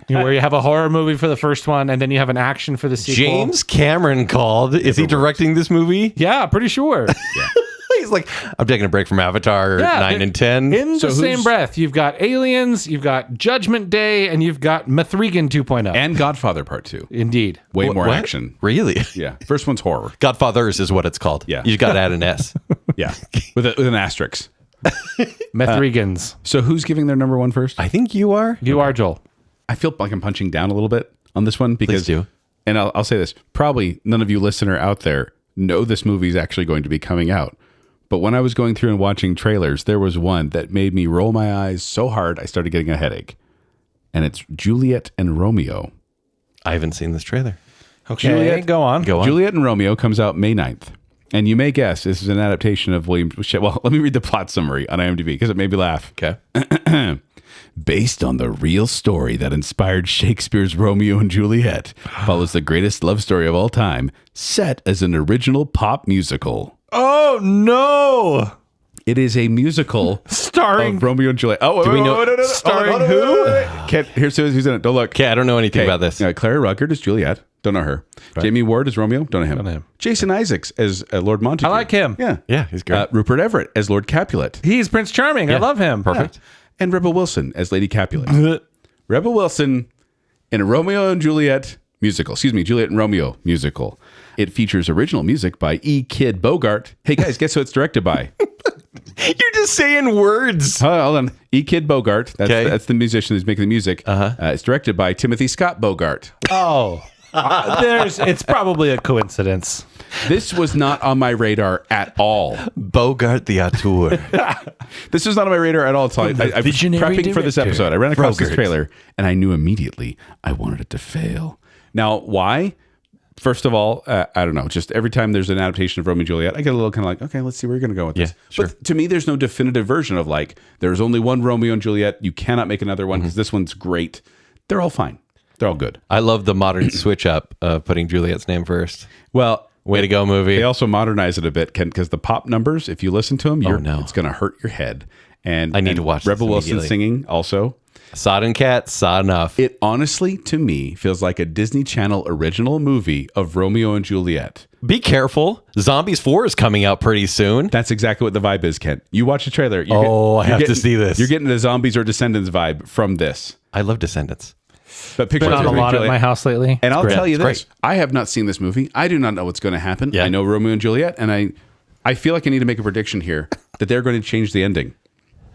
You know, where you have a horror movie for the first one and then you have an action for the sequel. James Cameron called. Is he directing this movie? Yeah, pretty sure. He's like, I'm taking a break from Avatar Yeah, 9 and 10. In So the same who's- breath, you've got Aliens, you've got Judgment Day, and you've got Methrigan 2.0. And Godfather Part 2. Indeed. Way more What? action. Really? Yeah. First one's horror. Godfathers is what it's called. Yeah. You got to add an S. Yeah. with an asterisk. Methrigans. So who's giving their number one first? I think you are. You are Joel. I feel like I'm punching down a little bit on this one because, do. and I'll say this, probably none of you listener out there know this movie is actually going to be coming out. But when I was going through and watching trailers, there was one that made me roll my eyes so hard I started getting a headache. And it's Juliet and Romeo. I haven't seen this trailer. Okay, Juliet- go on. Go on. Juliet and Romeo comes out May 9th. And you may guess this is an adaptation of William... Well, let me read the plot summary on IMDb because it made me laugh. Okay. Based on the real story that inspired Shakespeare's Romeo and Juliet, follows the greatest love story of all time, set as an original pop musical. Oh, no. It is a musical Starring. of Romeo and Juliet. Oh, we know- Starring Hold on, who? wait. Can't, here's who's in it. Don't look. Okay, I don't know anything about this. Clara Ruggert is Juliet. Don't know her. Jamie Ward is Romeo. Don't know him. Don't know him. Jason Isaacs as Lord Montague. I like him. Yeah. Yeah, he's great. Rupert Everett as Lord Capulet. He's Prince Charming. I love him. Perfect. And Rebel Wilson as Lady Capulet. Rebel Wilson in a Romeo and Juliet musical. Excuse me, Juliet and Romeo musical. It features original music by E. Kid Bogart. Hey guys, guess who it's directed by? You're just saying words. Hold on. E. Kid Bogart. That's the musician who's making the music. It's directed by Timothy Scott Bogart. Oh. It's probably a coincidence. This was not on my radar at all. Bogart the auteur. This was not on my radar at all. So I was visionary prepping for this director. episode. I ran across this Bogart. trailer and I knew immediately I wanted it to fail. Now, why? First of all, I don't know. Just every time there's an adaptation of Romeo and Juliet, I get a little kind of like, okay, let's see where you're going to go with this. sure. But to me, there's no definitive version of like, there's only one Romeo and Juliet. You cannot make another one because this one's great. They're all fine. They're all good. I love the modern switch up of putting Juliet's name first. Well, Way to go, movie. they also modernize it a bit, Ken, because the pop numbers, if you listen to them, no. it's going to hurt your head. And I need to watch this Rebel Wilson immediately. singing also. Sod and Cat, Sod enough. It honestly, to me, feels like a Disney Channel original movie of Romeo and Juliet. Be careful. Zombies 4 is coming out pretty soon. That's exactly what the vibe is, Kent. You watch the trailer. I have to see this. You're getting the Zombies or Descendants vibe from this. I love Descendants. But picture Been on a Romeo and lot at Juliet. my house lately. And I'll great. tell you It's this. great. I have not seen this movie. I do not know what's going to happen. Yeah. I know Romeo and Juliet, and I feel like I need to make a prediction here that they're going to change the ending.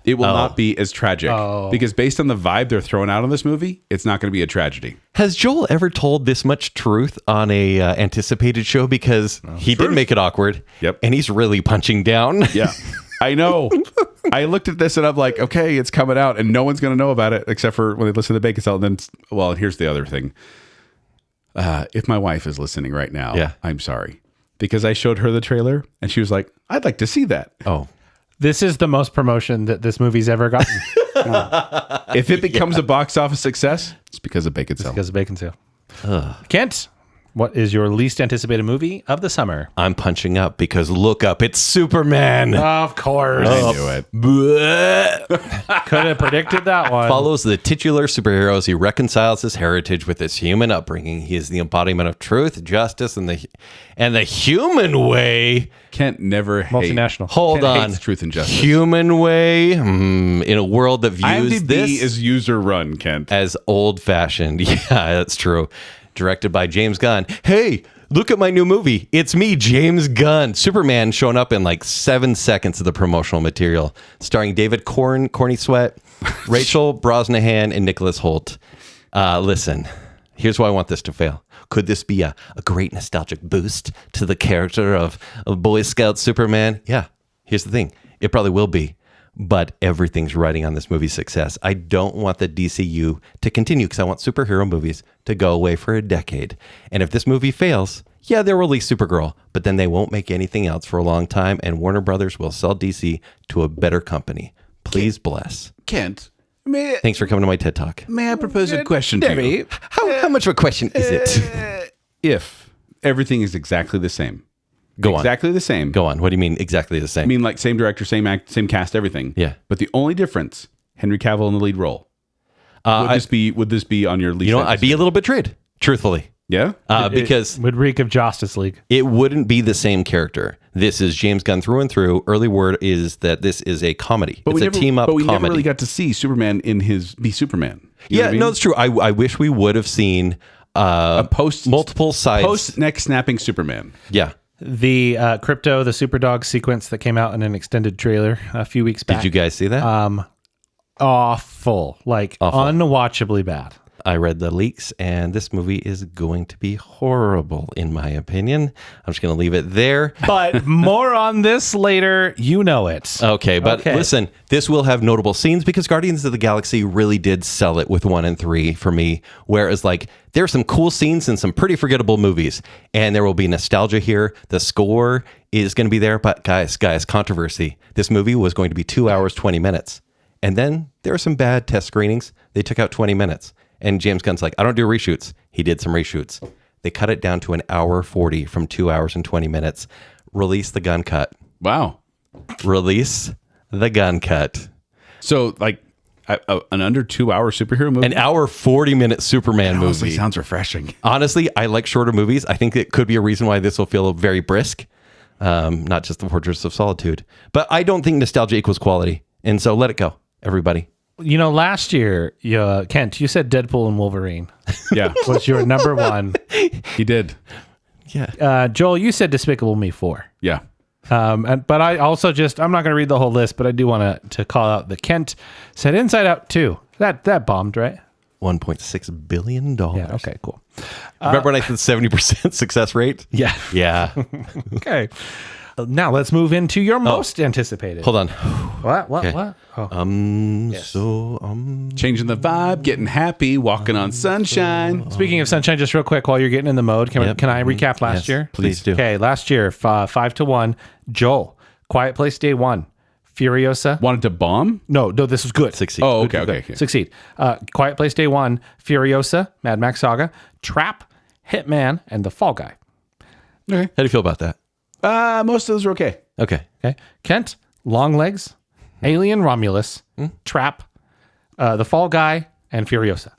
It will not be as tragic. Because based on the vibe they're throwing out on this movie, it's not going to be a tragedy. Has Joel ever told this much truth on a anticipated show? Because he did make it awkward. Yep. And he's really punching down. Yeah. I know. I looked at this and I'm like, okay, it's coming out and no one's going to know about it except for when they listen to Baconsale. And then, well, here's the other thing. If my wife is listening right now, Yeah. I'm sorry. Because I showed her the trailer and she was like, I'd like to see that. Oh. This is the most promotion that this movie's ever gotten If it becomes a box office success, it's because of Baconsale. because of Baconsale. Kent, what is your least anticipated movie of the summer? I'm punching up because look up, it's Superman. Of course. I knew it. Could have predicted that one. Follows the titular superhero as he reconciles his heritage with his human upbringing. He is the embodiment of truth, justice, and the human way. Kent never Multinational. Hold Kent on. hates truth and justice. Human way in a world that views IMDb this is user run, Kent. as old-fashioned. Yeah, that's true. Directed by James Gunn. Hey, look at my new movie. It's me, James Gunn. Superman showing up in like 7 seconds of the promotional material. Starring David Corny Sweat, Rachel Brosnahan, and Nicholas Hoult. Listen, here's why I want this to fail. Could this be a great nostalgic boost to the character of Boy Scout Superman? Yeah, here's the thing. It probably will be. But everything's riding on this movie's success. I don't want the DCU to continue because I want superhero movies to go away for a decade. And if this movie fails, yeah, they'll release Supergirl, but then they won't make anything else for a long time, and Warner Brothers will sell DC to a better company. Please bless. Kent, Thanks for coming to my TED Talk. may I propose a question to you? How much of a question is it? If everything is exactly the same. Go on. Exactly the same. Go on. What do you mean exactly the same? I mean, like same director, same act, same cast, everything. Yeah. But the only difference, Henry Cavill in the lead role. Would this be on your least? you know what? I'd be a little betrayed, truthfully. Yeah. Because Would reek of Justice League. it wouldn't be the same character. This is James Gunn through and through. Early word is that this is a comedy. It's a team up But we comedy. never really got to see Superman be Superman. You know what I mean? No, it's true. I wish we would have seen a multiple sides. post neck snapping Superman. Yeah. The Crypto, the Superdog sequence that came out in an extended trailer a few weeks back. Did you guys see that? Awful. Like, unwatchably bad. I read the leaks, and this movie is going to be horrible, in my opinion. I'm just going to leave it there. But more on this later. You know it. Okay, but Okay. listen, this will have notable scenes because Guardians of the Galaxy really did sell it with 1 and 3 for me. Whereas, like, there's some cool scenes in some pretty forgettable movies, and there will be nostalgia here. The score is going to be there, but guys, controversy. This movie was going to be 2 hours, 20 minutes. And then there were some bad test screenings. They took out 20 minutes. And James Gunn's like, I don't do reshoots. He did some reshoots. They cut it down to 1 hour 40 from 2 hours and 20 minutes. Release the gun cut. Wow. Release the gun cut. So like an under 2 hour superhero movie. An hour 40-minute Superman honestly movie. sounds refreshing. Honestly, I like shorter movies. I think it could be a reason why this will feel very brisk. Not just the Fortress of Solitude. But I don't think nostalgia equals quality. And so let it go, everybody. You know, last year, Kent, you said Deadpool and Wolverine Yeah, was your number one. he did. Yeah. Joel, you said Despicable Me 4. Yeah. But I also I'm not going to read the whole list, but I do want to call out that Kent said Inside Out 2. That bombed, right? $1.6 billion. Yeah. Okay, cool. Remember when I said 70% success rate? Yeah. Yeah. Okay. Now let's move into your most anticipated. Hold on. What? Okay. What? Oh. Changing the vibe, getting happy, walking on sunshine. Speaking of sunshine, just real quick, while you're getting in the mode, can I recap last Yes, year? please do. Okay, last year, 5-1. Joel, Quiet Place Day 1. Furiosa. Wanted to bomb? No, this was good. Succeed. Oh, okay. Succeed. Quiet Place Day 1, Furiosa, Mad Max Saga, Trap, Hitman, and The Fall Guy. Okay. How do you feel about that? Most of those were okay. Okay. Okay. Kent, Longlegs, Alien Romulus, Trap, The Fall Guy, and Furiosa.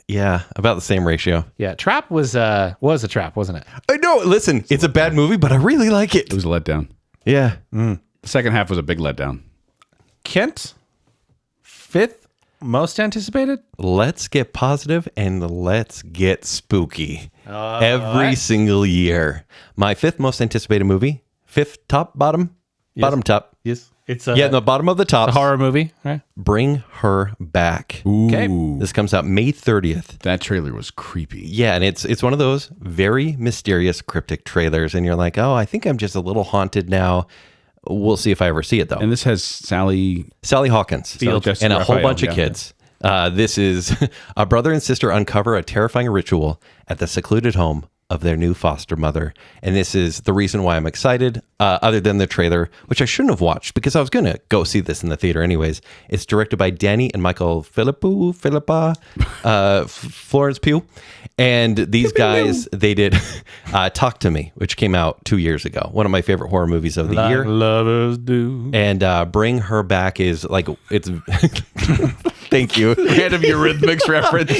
Yeah, about the same ratio. Yeah, Trap was a trap, wasn't it? I know. Listen, it's a bad movie, but I really like it. It was a letdown. Yeah. The second half was a big letdown. Kent, 5th most anticipated? Let's get positive and let's get spooky. Every single year. My 5th most anticipated movie. 5th top, bottom? Yes. Bottom top. Yes. It's Yeah, the bottom of the top. a horror movie, right? Bring Her Back. Okay. This comes out May 30th. That trailer was creepy. Yeah, and it's one of those very mysterious, cryptic trailers, and you're like, oh, I think I'm just a little haunted now. We'll see if I ever see it, though. And this has Sally Hawkins Jessica and a whole Raphael, bunch of yeah. kids. This is a brother and sister uncover a terrifying ritual at the secluded home of their new foster mother. And this is the reason why I'm excited, other than the trailer, which I shouldn't have watched because I was going to go see this in the theater anyways. It's directed by Danny and Michael Philippa, Florence Pugh. And these guys, they did Talk to Me, which came out 2 years ago. One of my favorite horror movies of the year. Lovers do. And Bring Her Back is like, it's... Thank you. Random Eurythmics reference.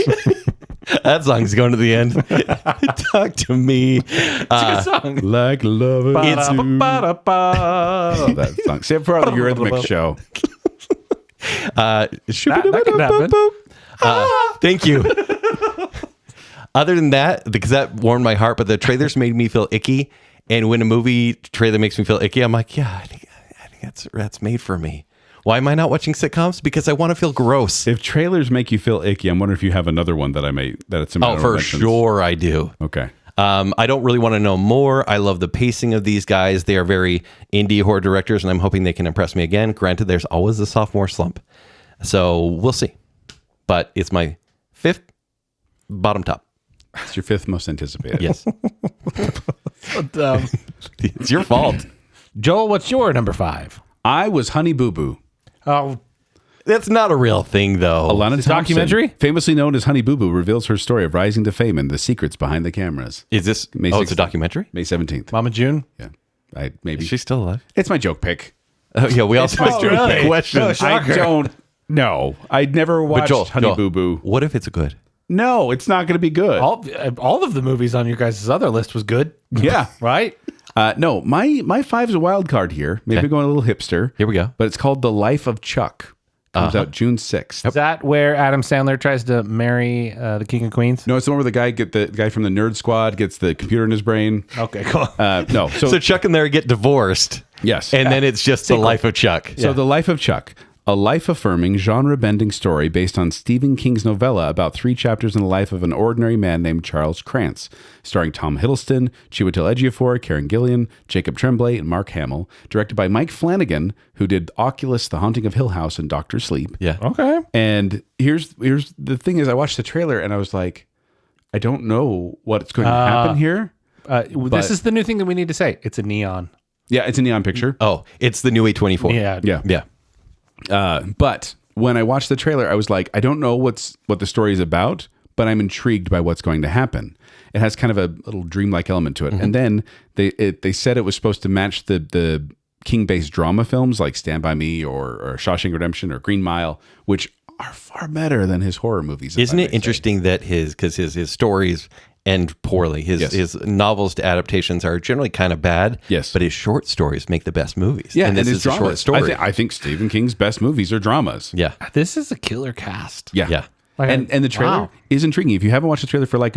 That song's going to the end. Talk to me. It's a good song. Like lovers do. Ba-da-ba-da-ba. That song. Save it for our Eurythmics show. That could happen. Thank you. Other than that, because that warmed my heart, but the trailers made me feel icky. And when a movie trailer makes me feel icky, I'm like, yeah, I think that's made for me. Why am I not watching sitcoms? Because I want to feel gross. If trailers make you feel icky, I'm wondering if you have another one that it's a For sure I do. Okay. I don't really want to know more. I love the pacing of these guys. They are very indie horror directors, and I'm hoping they can impress me again. Granted, there's always a sophomore slump. So we'll see. But it's my 5th bottom top. It's your 5th most anticipated. Yes. So, It's your fault. Joel, what's your number 5? I was Honey Boo Boo. Oh, That's not a real thing, though. Alana It's a Thompson, documentary? famously known as Honey Boo Boo, reveals her story of rising to fame and the secrets behind the cameras. Is this... May it's a 16th. documentary? May 17th. Mama June. Yeah. Maybe. Is she still alive? It's my joke pick. Oh, yeah, we also Oh, really? questions. Oh, I shocker. don't know. I'd never watched Joel, Honey Boo Boo. What if it's good? No, it's not going to be good. All of the movies on your guys' other list was good. Yeah. Right? No, my 5 is a wild card here. Maybe Okay. going a little hipster. Here we go. But it's called The Life of Chuck. Comes out June 6th. Is that where Adam Sandler tries to marry the King of Queens? No, it's the one where the guy from the Nerd Squad gets the computer in his brain. Okay, cool. No, So Chuck and Larry get divorced. yes. And then it's just the life of Chuck. So The Life of Chuck, a life-affirming, genre-bending story based on Stephen King's novella about 3 chapters in the life of an ordinary man named Charles Krantz, starring Tom Hiddleston, Chiwetel Ejiofor, Karen Gillan, Jacob Tremblay, and Mark Hamill, directed by Mike Flanagan, who did Oculus, The Haunting of Hill House, and Doctor Sleep. Yeah. Okay. And here's the thing is, I watched the trailer and I was like, I don't know what's going to happen here. This is the new thing that we need to say. It's a neon. Yeah, it's a neon picture. Oh, it's the new A24. Yeah. Yeah. But when I watched the trailer, I was like, I don't know what the story is about, but I'm intrigued by what's going to happen. It has kind of a little dreamlike element to it. And then they said it was supposed to match the King-based drama films like Stand By Me or Shawshank Redemption or Green Mile, which are far better than his horror movies. Isn't it interesting that his stories end poorly? His novels to adaptations are generally kind of bad. Yes. But his short stories make the best movies. Yeah, and this his is a short dramas. story. I think Stephen King's best movies are dramas. Yeah. This is a killer cast. Yeah. Yeah. Like, And the trailer wow. is intriguing. If you haven't watched the trailer for Life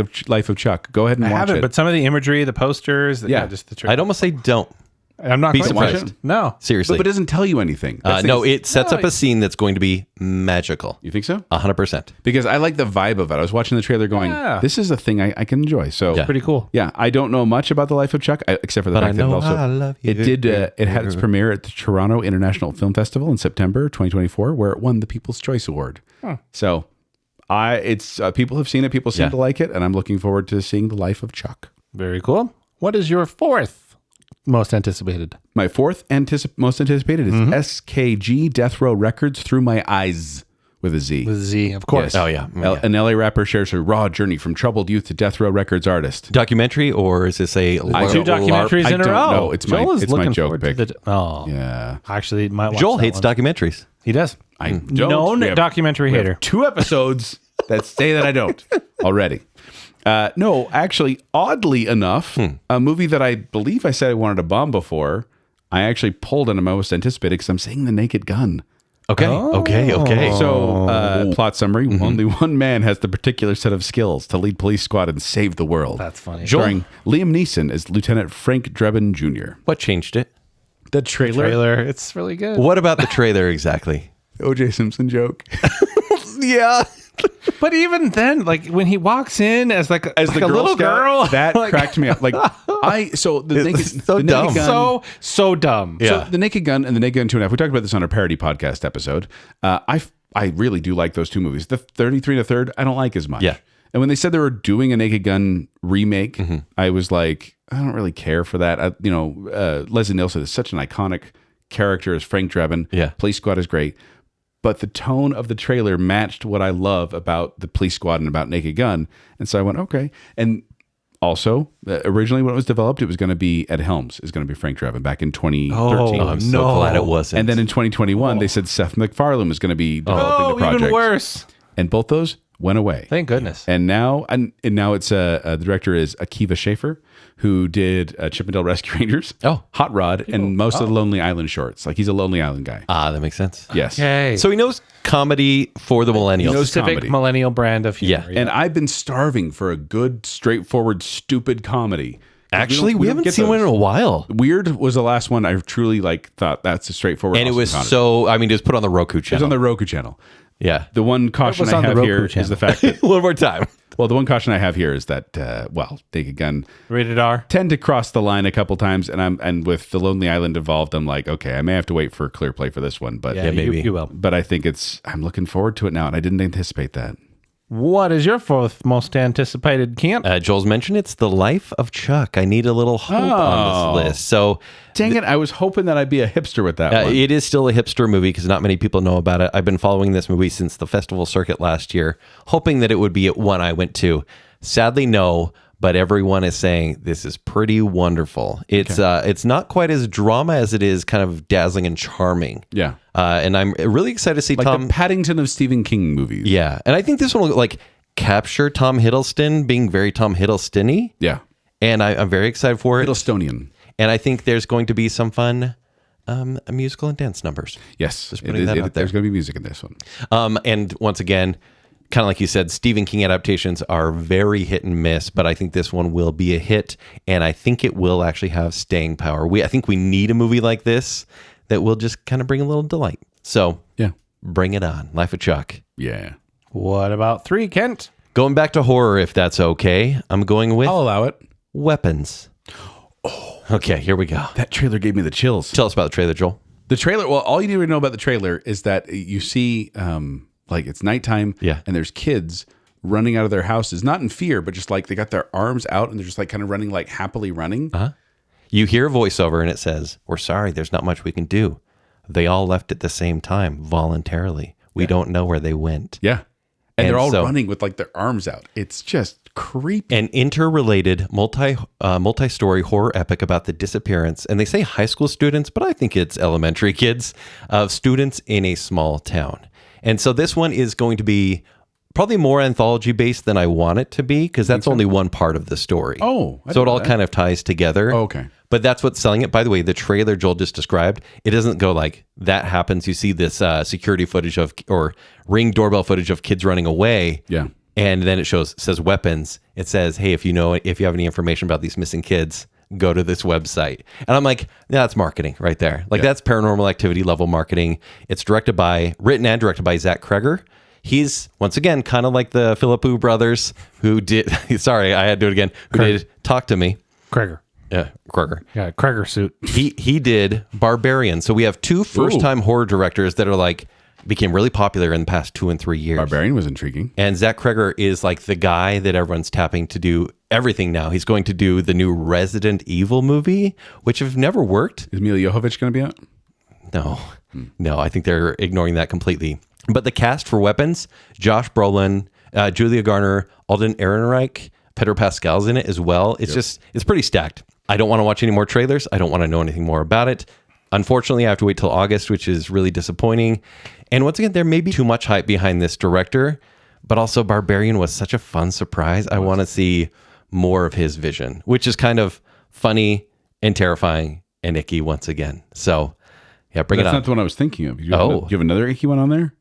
of Chuck, go ahead and I watch haven't, it. but some of the imagery, the posters, Yeah. just the trailer. I'd almost say don't. I'm not be going to watch surprised. it. No. Seriously. but it doesn't tell you anything. That's the No, thing. it sets up a scene that's going to be magical. You think so? 100%. Because I like the vibe of it. I was watching the trailer going, Yeah. this is a thing I can enjoy. So Yeah. Pretty cool. yeah, I don't know much about the life of Chuck, except for the But fact I that it know also I love you. it had its premiere at the Toronto International Film Festival in September 2024, where it won the People's Choice Award. So people have seen it, people seem Yeah. to like it, and I'm looking forward to seeing the life of Chuck. Very cool. What is your 4th most anticipated? My 4th most anticipated is SKG Death Row Records Through My Eyes with a Z. With Z, of course. Oh, yeah. An LA rapper shares her raw journey from troubled youth to Death Row Records artist. Documentary, or is this a Two LARP? documentaries I in a don't row. know. It's my- Joel is it's my looking joke forward to pick. Yeah. Actually, might watch Joel that hates one. documentaries. He does. I don't. Known We have- documentary we have hater. 2 episodes that say that I don't already. No, actually, oddly enough, a movie that I believe I said I wanted to bomb before, I actually pulled on my most anticipated because I'm saying The Naked Gun. Okay. Okay. So, plot summary: only one man has the particular set of skills to lead police squad and save the world. That's funny. Starring Liam Neeson as Lieutenant Frank Drebin Jr. What changed it? The trailer. Trailer. It's really good. What about the trailer exactly? O.J. Simpson joke. Yeah. But even then, like when he walks in as like a Girl little Scout, girl, that like, cracked me up. Like so dumb. Naked Gun, so dumb. Yeah. So the Naked Gun and the Naked Gun 2.5. We talked about this on our parody podcast episode. I really do like those 2 movies. The 33 and a Third, I don't like as much. Yeah. And when they said they were doing a Naked Gun remake, I was like, I don't really care for that. Leslie Nielsen is such an iconic character as Frank Drebin. Yeah. Police Squad is great. But the tone of the trailer matched what I love about the Police Squad and about Naked Gun. And so I went, okay. And also, originally when it was developed, it was going to be Ed Helms is going to be Frank Drebin back in 2013. I'm so glad it wasn't. And then in 2021, they said Seth MacFarlane was going to be developing the project. Even worse. And both those went away. Thank goodness. And now it's the director is Akiva Schaffer, who did Chippendale Rescue Rangers, Hot Rod, and most of the Lonely Island shorts. Like he's a Lonely Island guy. That makes sense. Yes. Okay. So he knows comedy for the millennials. knows Specific comedy. millennial brand of humor. And I've been starving for a good, straightforward, stupid comedy. Actually, we don't haven't get seen one in those. a while. Weird was the last one I truly thought that's a straightforward. And it awesome was comedy. it was put on the Roku It was channel. on the Roku channel. Yeah. The one caution was I on the have Roku here channel. is the fact that One more time. well, the one caution I have here is that Naked Gun Rated R. tend to cross the line a couple times, and with the Lonely Island involved, I'm like, okay, I may have to wait for a clear play for this one, but Yeah, maybe. You will. but I think I'm looking forward to it now, and I didn't anticipate that. What is your fourth most anticipated, Kent? Joel's mentioned it's The Life of Chuck. I need a little hope on this list. So Dang it, I was hoping that I'd be a hipster with that one. it is still a hipster movie because not many people know about it. I've been following this movie since the festival circuit last year, hoping that it would be at one I went to. Sadly, no. But everyone is saying this is pretty wonderful. It's not quite as drama as it is kind of dazzling and charming. Yeah. And I'm really excited to see Like Tom. the Paddington of Stephen King movies. Yeah, and I think this one will capture Tom Hiddleston being very Tom Hiddleston-y. Yeah. And I'm very excited for it. Hiddlestonian. And I think there's going to be some fun musical and dance numbers. Yes. putting that out there. There's going to be music in this one. And once again, kind of like you said, Stephen King adaptations are very hit and miss, but I think this one will be a hit, and I think it will actually have staying power. I think we need a movie like this that will just kind of bring a little delight. So Yeah. bring it on. Life of Chuck. Yeah. What about 3, Kent? Going back to horror, if that's okay, I'm going with I'll allow it. Weapons. Oh, okay, here we go. That trailer gave me the chills. Tell us about the trailer, Joel. The trailer, well, all you need to know about the trailer is that you see, it's nighttime, Yeah. and there's kids running out of their houses, not in fear, but just like they got their arms out and they're just like kind of running, like happily running. You hear a voiceover and it says, "We're sorry, there's not much we can do. They all left at the same time voluntarily. We don't know where they went." Yeah. And they're all so- running with like their arms out. It's just creepy. An interrelated multi-story horror epic about the disappearance, and they say high school students, but I think it's elementary kids, of students in a small town. And so this one is going to be probably more anthology based than I want it to be, because that's only one part of the story. Oh, I so it didn't know all that. kind of ties together. Oh, okay. But that's what's selling it. By the way, the trailer Joel just described, it doesn't go like that happens. You see this security footage or Ring doorbell footage of kids running away. Yeah. And then it says weapons. It says, hey, if you have any information about these missing kids, go to this website. And I'm like, yeah, that's marketing right there. Like that's Paranormal Activity level marketing. It's written and directed by Zach Kreger. He's, once again, kind of like the Philippou brothers who did, sorry, I had to do it again, who did Talk to Me. Kreger. Yeah, Kreger. Yeah, Kreger suit. He did Barbarian. So we have two first-time horror directors that are became really popular in the past 2 and 3 years. Barbarian was intriguing. And Zach Kreger is like the guy that everyone's tapping to do everything now. He's going to do the new Resident Evil movie, which have never worked. Is Mila Jovovich going to be out? No, I think they're ignoring that completely. But the cast for Weapons, Josh Brolin, Julia Garner, Alden Ehrenreich, Pedro Pascal's in it as well. It's it's pretty stacked. I don't want to watch any more trailers. I don't want to know anything more about it. Unfortunately, I have to wait till August, which is really disappointing. And once again, there may be too much hype behind this director, but also Barbarian was such a fun surprise. I want to see more of his vision, which is kind of funny and terrifying and icky once again. So, yeah, bring it That's on. not the one I was thinking of. Do you have another icky one on there?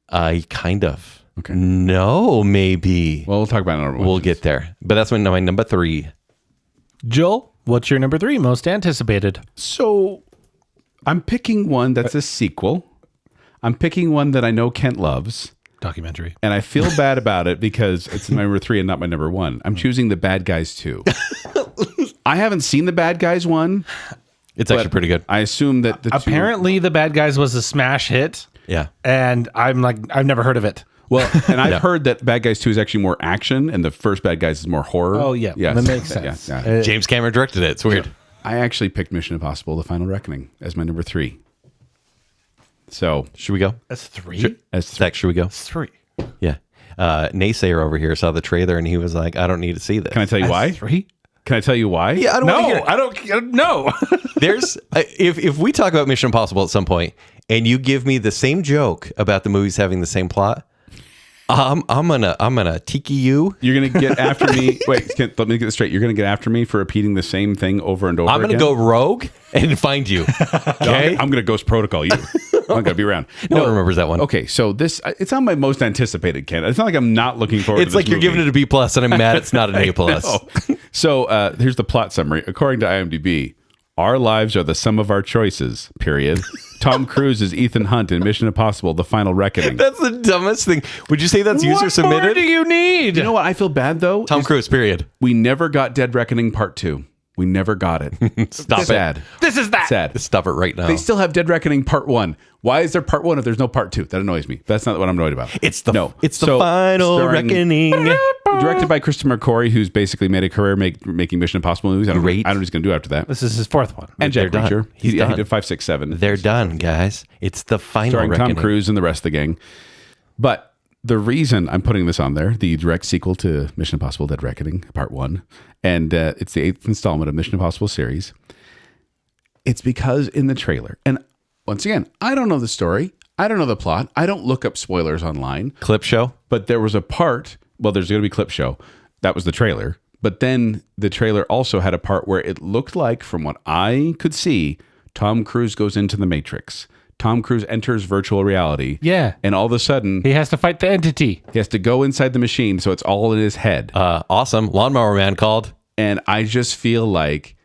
Kind of. Okay. No, maybe. Well, we'll talk about it. In We'll get there. But that's my number 3. Joel, what's your number 3 most anticipated? So I'm picking one that's a sequel. I'm picking one that I know Kent loves. Documentary. And I feel bad about it because it's my number 3 and not my number 1. I'm choosing The Bad Guys 2. I haven't seen The Bad Guys 1. It's actually pretty good. I assume that Apparently, The Bad Guys was a smash hit. Yeah. And I'm like, I've never heard of it. Well, and I've heard that Bad Guys 2 is actually more action, and the first Bad Guys is more horror. Oh, yeah. Yes. That makes sense. Yeah. James Cameron directed it. It's weird. I actually picked Mission Impossible: The Final Reckoning as my number 3. So Should we go? That's 3? Zach, should we go? 3. Yeah. Naysayer over here saw the trailer and he was like, I don't need to see this. can I tell you why? 3? Can I tell you why? Yeah, I don't want to hear it. I don't know. There's if we talk about Mission Impossible at some point and you give me the same joke about the movies having the same plot, I'm gonna tiki you. You're gonna get after me. Wait, let me get this straight. You're gonna get after me for repeating the same thing over and over. I'm gonna again? go rogue and find you. Okay, I'm gonna Ghost Protocol you. I'm gonna be around. no one remembers that one. Okay, so it's on my most anticipated, Ken. It's not like I'm not looking forward. It's to like this you're movie. giving it a B plus, and I'm mad it's not an A plus. So here's the plot summary. According to IMDb, our lives are the sum of our choices. Period. Tom Cruise is Ethan Hunt in Mission Impossible: The Final Reckoning. That's the dumbest thing. Would you say that's user What more submitted? do you need? You know what? I feel bad though. Tom Cruise. Period. We never got Dead Reckoning Part 2. We never got it. Stop it. Sad. This is that. Sad. Stop it right now. They still have Dead Reckoning Part 1. Why is there Part 1 if there's no Part 2? That annoys me. That's not what I'm annoyed about. It's the So, final starring- reckoning. Directed by Christopher McQuarrie, who's basically made a career making Mission Impossible movies. I don't know what he's going to do after that. This is his 4th one. And Jack They're done. Reacher. He's He done. did 5, 6, 7. They're done, guys. It's the final Starring reckoning. Tom Cruise and the rest of the gang. But the reason I'm putting this on there, the direct sequel to Mission Impossible: Dead Reckoning Part 1, and it's the 8th installment of Mission Impossible series. It's because in the trailer, and once again, I don't know the story. I don't know the plot. I don't look up spoilers online. Clip show. But there was a part, well, there's going to be clip show. That was the trailer. But then the trailer also had a part where it looked like, from what I could see, Tom Cruise goes into the Matrix. Tom Cruise enters virtual reality. Yeah. And all of a sudden, He has to fight the entity. he has to go inside the machine. So it's all in his head. Awesome. Lawnmower Man called. And I just feel like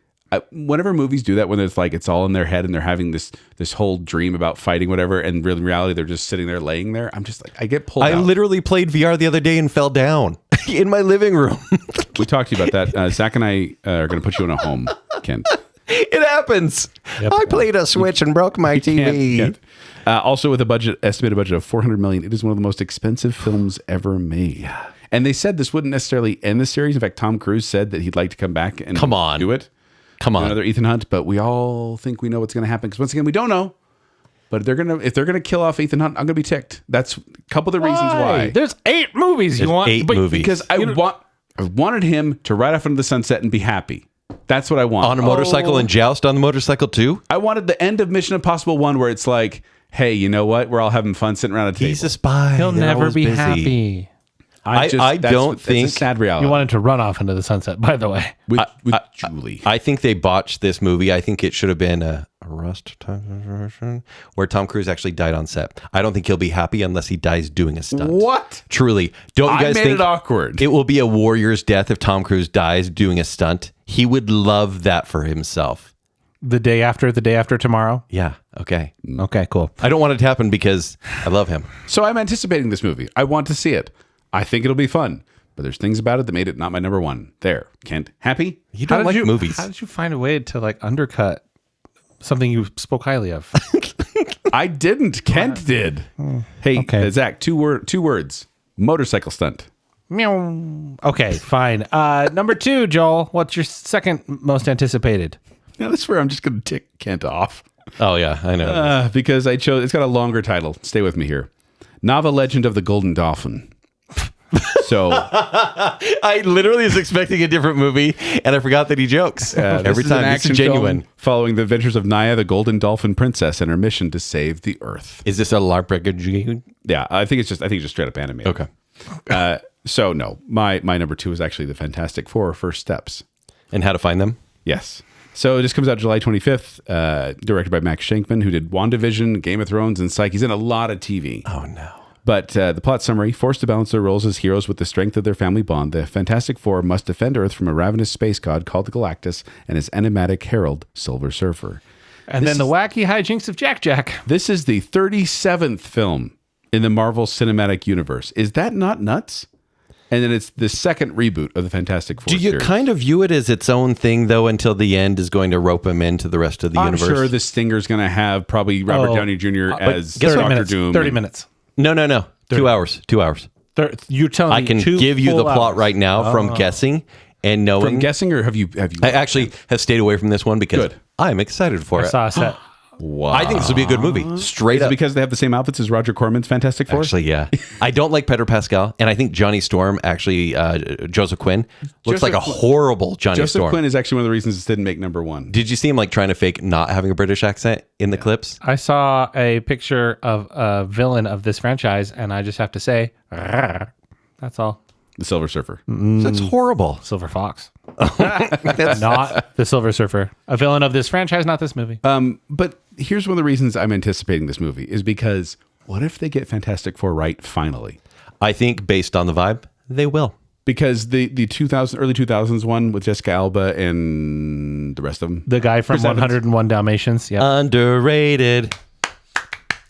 whenever movies do that, when it's like it's all in their head and they're having this whole dream about fighting whatever, and in reality they're just sitting there laying there, I'm just like, I get pulled I out. literally played VR the other day and fell down in my living room. We talked to you about that. Zach and I are going to put you in a home, Kent. It happens. I played a Switch and broke my TV. Can't. Also, with a estimated budget of $400 million, it is one of the most expensive films ever made. And they said this wouldn't necessarily end the series. In fact, Tom Cruise said that he'd like to come back and do it. Come on. Another Ethan Hunt, but we all think we know what's going to happen because once again, we don't know. But if they're gonna kill off Ethan Hunt, I'm gonna be ticked. That's a couple of the reasons why. There's 8 movies you want. 8 but- movies. Because I wanted him to ride off into the sunset and be happy. That's what I want. On a motorcycle and joust on the motorcycle too? I wanted the end of Mission Impossible 1 where it's like, hey, you know what? We're all having fun sitting around a table. He's a spy. He'll They're never always be busy. happy. I don't that's think- a sad reality. You wanted to run off into the sunset, by the way. with Julie. I think they botched this movie. I think it should have been a Rust version where Tom Cruise actually died on set. I don't think he'll be happy unless he dies doing a stunt. What? Truly. Don't you I guys made think it awkward. It will be a warrior's death if Tom Cruise dies doing a stunt? He would love that for himself. The day after tomorrow. Yeah. Okay. Okay, cool. I don't want it to happen because I love him. So I'm anticipating this movie. I want to see it. I think it'll be fun. But there's things about it that made it not my number one. There. Kent. Happy? You don't like movies. How did you find a way to like undercut something you spoke highly of? I didn't. Kent did. Hey, Okay. Zach, two words. Motorcycle stunt. Meow. Okay, fine. Number 2, Joel. What's your second most anticipated? Now, this is where I'm just going to tick Kent off. Oh, yeah. I know. Because I chose, it's got a longer title. Stay with me here. Nava Legend of the Golden Dolphin. So I literally was expecting a different movie, and I forgot that he jokes every time. It's genuine. Following the adventures of Naya, the Golden Dolphin Princess, and her mission to save the Earth. Is this a LARP? Yeah, I think it's just straight up animated. Okay. So no, my number 2 is actually the Fantastic Four: First Steps. And how to find them? Yes. So this comes out July 25th, directed by Max Shankman, who did WandaVision, Game of Thrones, and Psyche. He's in a lot of TV. Oh, no. But the plot summary, forced to balance their roles as heroes with the strength of their family bond, the Fantastic Four must defend Earth from a ravenous space god called the Galactus and his enigmatic herald, Silver Surfer. And then the wacky hijinks of Jack Jack. This is the 37th film in the Marvel Cinematic Universe. Is that not nuts? And then it's the second reboot of the Fantastic Four Do you series. kind of view it as its own thing, though, until the end is going to rope him into the rest of the I'm universe? sure the Stinger's going to have probably Robert Downey Jr. as guess what? Doctor Doom. 30 minutes. No. 2 hours. 2 hours. You're telling I me can 2 give you the full plot hours. right now from guessing and knowing. From guessing, or have you? I actually have stayed away from this one because Good. I'm excited for I it. saw a set. Wow. I think this will be a good movie. Straight Is it up. because they have the same outfits as Roger Corman's Fantastic Four? Actually, yeah. I don't like Pedro Pascal, and I think Johnny Storm, actually, Joseph Quinn, looks like a horrible Johnny Joseph Storm. Quinn is actually one of the reasons this didn't make number one. Did you see him like trying to fake not having a British accent in the clips? I saw a picture of a villain of this franchise, and I just have to say, that's all. The Silver Surfer. That's horrible. Silver Fox. Not the Silver Surfer. A villain of this franchise, not this movie. But here's one of the reasons I'm anticipating this movie is because what if they get Fantastic Four right finally? I think based on the vibe, they will. Because the early 2000s one with Jessica Alba and the rest of them. The guy from Chris Evans. 101 Dalmatians. Yeah. Underrated.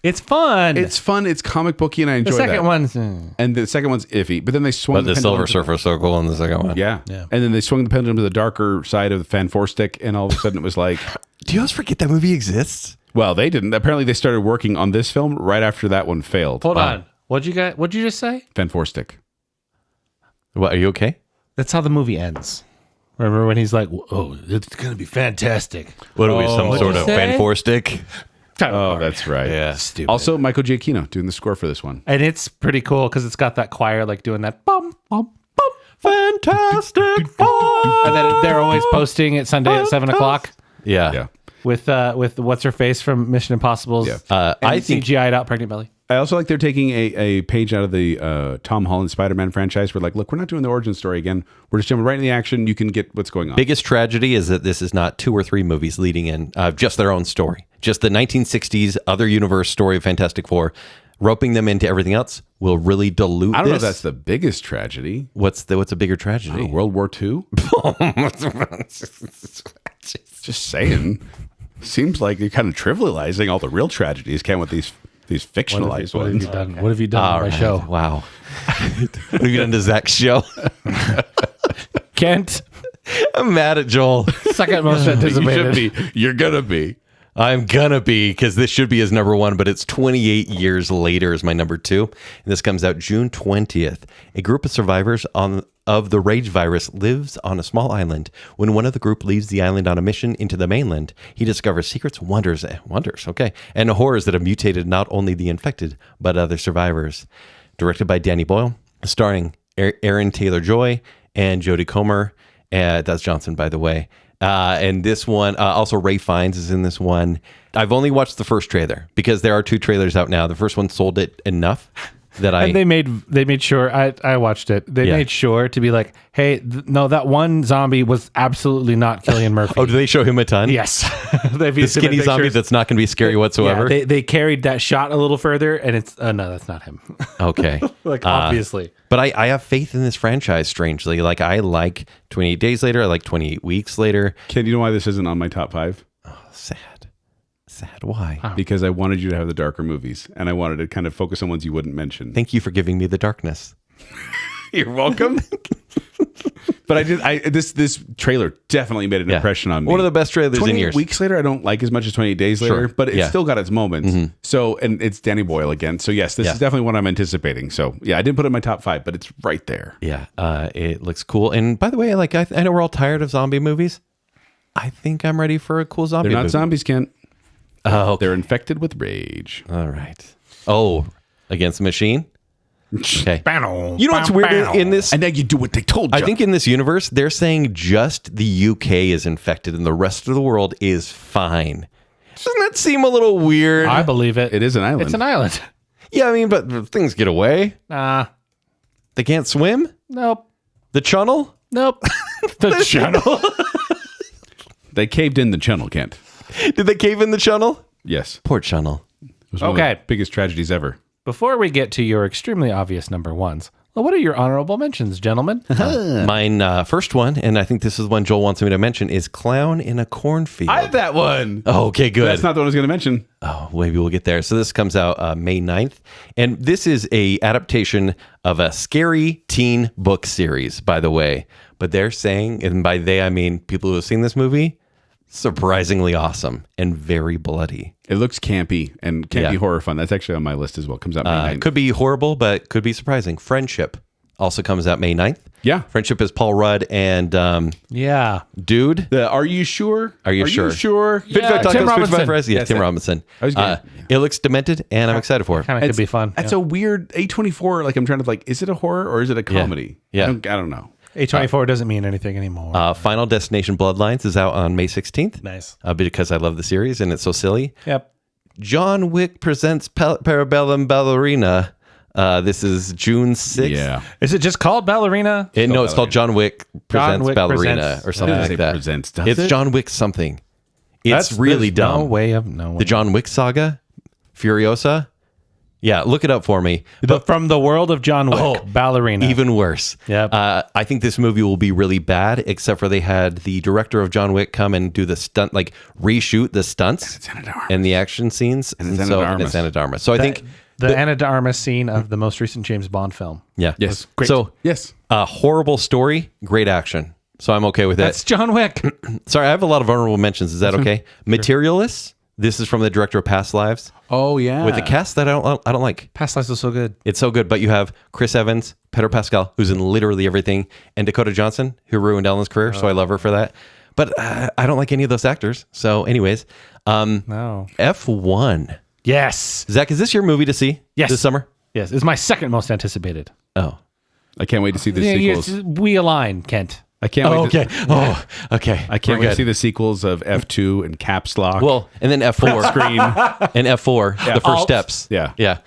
It's fun. It's fun. It's comic booky, and I enjoy the second that. one's. And the second one's iffy. But then they swung But the Silver pendulum to- Surfer is so cool in the second one. Yeah. And then they swung the pendulum to the darker side of the Fan Four Stick, and all of a sudden it was like, Do you always forget that movie exists? well, they didn't. Apparently they started working on this film right after that one failed. Hold on. What'd you just say? Fan Four Stick. What, are you okay? That's how the movie ends. Remember when he's like, "Oh, it's gonna be fantastic." What are we, some what'd sort you of say? Fan Four Stick? Oh, that's right. Yeah. Stupid. Also, Michael Giacchino doing the score for this one. And it's pretty cool because it's got that choir like doing that bum bum bum, Fantastic Four. and then they're always posting it Sunday at 7:00 Yeah. Yeah. with what's her face from Mission Impossible's. Yeah. I think CGI'd out pregnant belly. I also like they're taking a page out of the Tom Holland Spider-Man franchise. We're like, look, we're not doing the origin story again. We're just jumping right in the action. You can get what's going on. biggest tragedy is that this is not 2 or 3 movies leading in, just their own story. Just the 1960s other universe story of Fantastic Four. Roping them into everything else will really dilute I don't know if this. that's the biggest tragedy. What's a bigger tragedy? World War II? Just saying. Seems like you're kind of trivializing all the real tragedies, Ken, with these fictionalized What have ones. you done? What have you done on my show? Wow. What have you done to Zach's show? Kent, I'm mad at Joel. second most anticipated. You should be. You're gonna be. I'm gonna be, because this should be his number 1, but it's 28 years later is my number 2. And this comes out June 20th. A group of survivors of the rage virus lives on a small island. When one of the group leaves the island on a mission into the mainland, he discovers secrets, wonders, and horrors that have mutated not only the infected, but other survivors. Directed by Danny Boyle, starring Aaron Taylor-Joy and Jodie Comer. That's Johnson, by the way. And this one, also Ray Fiennes is in this one. I've only watched the first trailer because there are 2 trailers out now. The first one sold it enough that And they made sure I watched it. They Yeah. made sure to be like, hey, no, that one zombie was absolutely not Cillian Murphy. Oh, do they show him a ton? Yes, they've The used him in skinny zombie pictures. that's not going to be scary whatsoever. Yeah, they carried that shot a little further, and it's no, that's not him. Okay. Like obviously, But I have faith in this franchise, strangely. Like, I like 28 Days Later. I like 28 Weeks Later. Ken, you know why this isn't on my top 5? Sad. Why? Because I wanted you to have the darker movies, and I wanted to kind of focus on ones you wouldn't mention. Thank you for giving me the darkness. You're welcome. But this trailer definitely made an impression on me. One of the best trailers in 28 years. Weeks Later, I don't like as much as 28 Days Later, Sure. but it's Yeah. still got its moments. So, and it's Danny Boyle again. So, yes, this Yeah. is definitely what I'm anticipating. So, yeah, I didn't put it in my top 5, but it's right there. Yeah, it looks cool. And by the way, like I know we're all tired of zombie movies. I think I'm ready for a cool zombie They're not movie. zombies, Kent. Oh, okay. They're infected with rage. All right. Oh, Against the Machine? Okay. Bow, You know what's bow, weird bow. in this? And now you do what they told you. I think in this universe, they're saying just the UK is infected and the rest of the world is fine. Doesn't that seem a little weird? I believe it. it is an island. It's an island. Yeah, I mean, but things get away. Nah, They can't swim? nope, The channel? nope. The channel. They caved in the channel, Kent. Did they cave in the channel? Yes. Poor channel. It was one of Okay. the biggest tragedies ever. Before we get to your extremely obvious number ones, well, what are your honorable mentions, gentlemen? Mine first one, and I think this is one Joel wants me to mention, is Clown in a Cornfield. I have that one. Oh, okay, good. That's not the one I was going to mention. Oh, maybe we'll get there. So this comes out May 9th. And this is a adaptation of a scary teen book series, by the way. But they're saying, and by they I mean people who have seen this movie, surprisingly awesome and very bloody. It looks campy and campy horror fun. That's actually on my list as well. Comes out May 9th. Could be horrible, but could be surprising. Friendship also comes out May 9th. Yeah. Friendship is Paul Rudd and Dude. Are you sure? Are you sure? Yeah, Tim Robinson. Yeah, Tim Robinson. I was gonna- It looks demented, and I'm excited for it. Kind of could be fun. That's a weird A24. Like I'm trying to is it a horror or is it a comedy? Yeah. I don't know. A24 doesn't mean anything anymore. Final Destination Bloodlines is out on May 16th. Nice. Because I love the series and it's so silly. Yep. John Wick presents Parabellum Ballerina. This is June 6th. Yeah. Is it just called Ballerina? It's called John Wick Presents Wick Ballerina Presents. or something It doesn't like say that. presents, does It's it? John Wick something. It's really there's dumb. No way of knowing. The John Wick saga, Furiosa. Yeah, look it up for me. But from the world of John Wick, Ballerina. Even worse. Yep. I think this movie will be really bad, except for they had the director of John Wick come and do the stunt, like reshoot the stunts and the action scenes. And it's Ana de Armas. So I think the Ana de Armas scene of the most recent James Bond film. yeah. Yes. Great. So Yes. horrible story, great action. So I'm okay with that. That's John Wick. Sorry, I have a lot of honorable mentions. Is that okay? Materialists. This is from the director of Past Lives. Oh yeah. With a cast that I don't like. Past Lives was so good. It's so good, but you have Chris Evans, Pedro Pascal, who's in literally everything, and Dakota Johnson, who ruined Ellen's career, so I love her for that. But I don't like any of those actors. So, anyways, No. F1. Yes. Zach, is this your movie to see Yes. this summer? Yes. It's my second most anticipated. Oh, I can't wait to see the sequels. We align, Kent. I can't wait. okay. Okay. I can't wait to see the sequels of F2 and Caps Lock. Well, and then F4 screen. and F4, the first Alt. steps. Yeah. Yeah.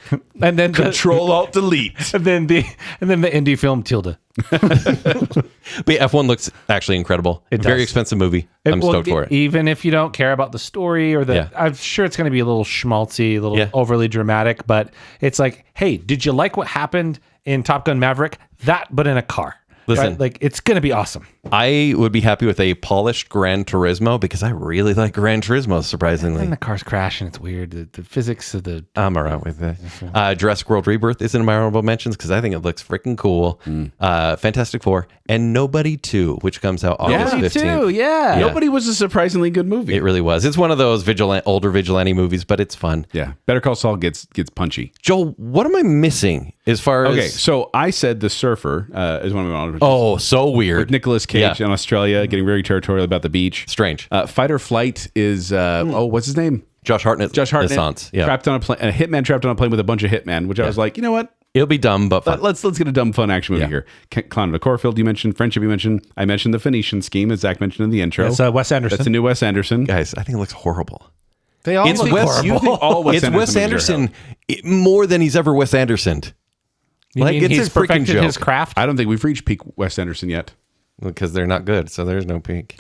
And then Control Alt Delete. and then the indie film Tilda. But yeah, F1 looks actually incredible. It Very does. expensive movie. I'm stoked for it. Even if you don't care about the story or the, Yeah. I'm sure it's going to be a little schmaltzy, a little overly dramatic, but it's like, hey, did you like what happened in Top Gun Maverick? That, but in a car. Listen. Right? Like, it's going to be awesome. I would be happy with a polished Gran Turismo because I really like Gran Turismo, surprisingly. And the cars crash and it's weird. The physics of the. I'm all right with it. Jurassic World Rebirth is in my honorable mentions because I think it looks freaking cool. Fantastic Four and Nobody 2, which comes out August 15th. Yeah. Nobody was a surprisingly good movie. It really was. It's one of those older vigilante movies, but it's fun. Yeah. Better Call Saul gets punchy. Joel, what am I missing as far as... Okay, so I said The Surfer is one of my honorable mentions. Oh, so weird. With Nicolas Cage Yeah. in Australia, getting very territorial about the beach. Strange. Fight or Flight is what's his name? Josh Hartnett. Josh Hartnett. Assance. Yeah. Trapped on a plane. A hitman trapped on a plane with a bunch of hitmen. Which I was like, you know what? It'll be dumb, but fun. Let's get a dumb fun action movie here. Clown of Cornfield you mentioned, Friendship you mentioned. I mentioned the Phoenician Scheme as Zach mentioned in the intro. That's Wes Anderson. That's a new Wes Anderson. Guys, I think it looks horrible. They all It's look Wes- horrible. You think all Wes It's Anderson Wes movies are Anderson horrible? more than he's ever Wes Andersoned. You mean it's he's a freaking perfected joke. his craft? I don't think we've reached peak Wes Anderson yet. Because they're not good, so there's no peak.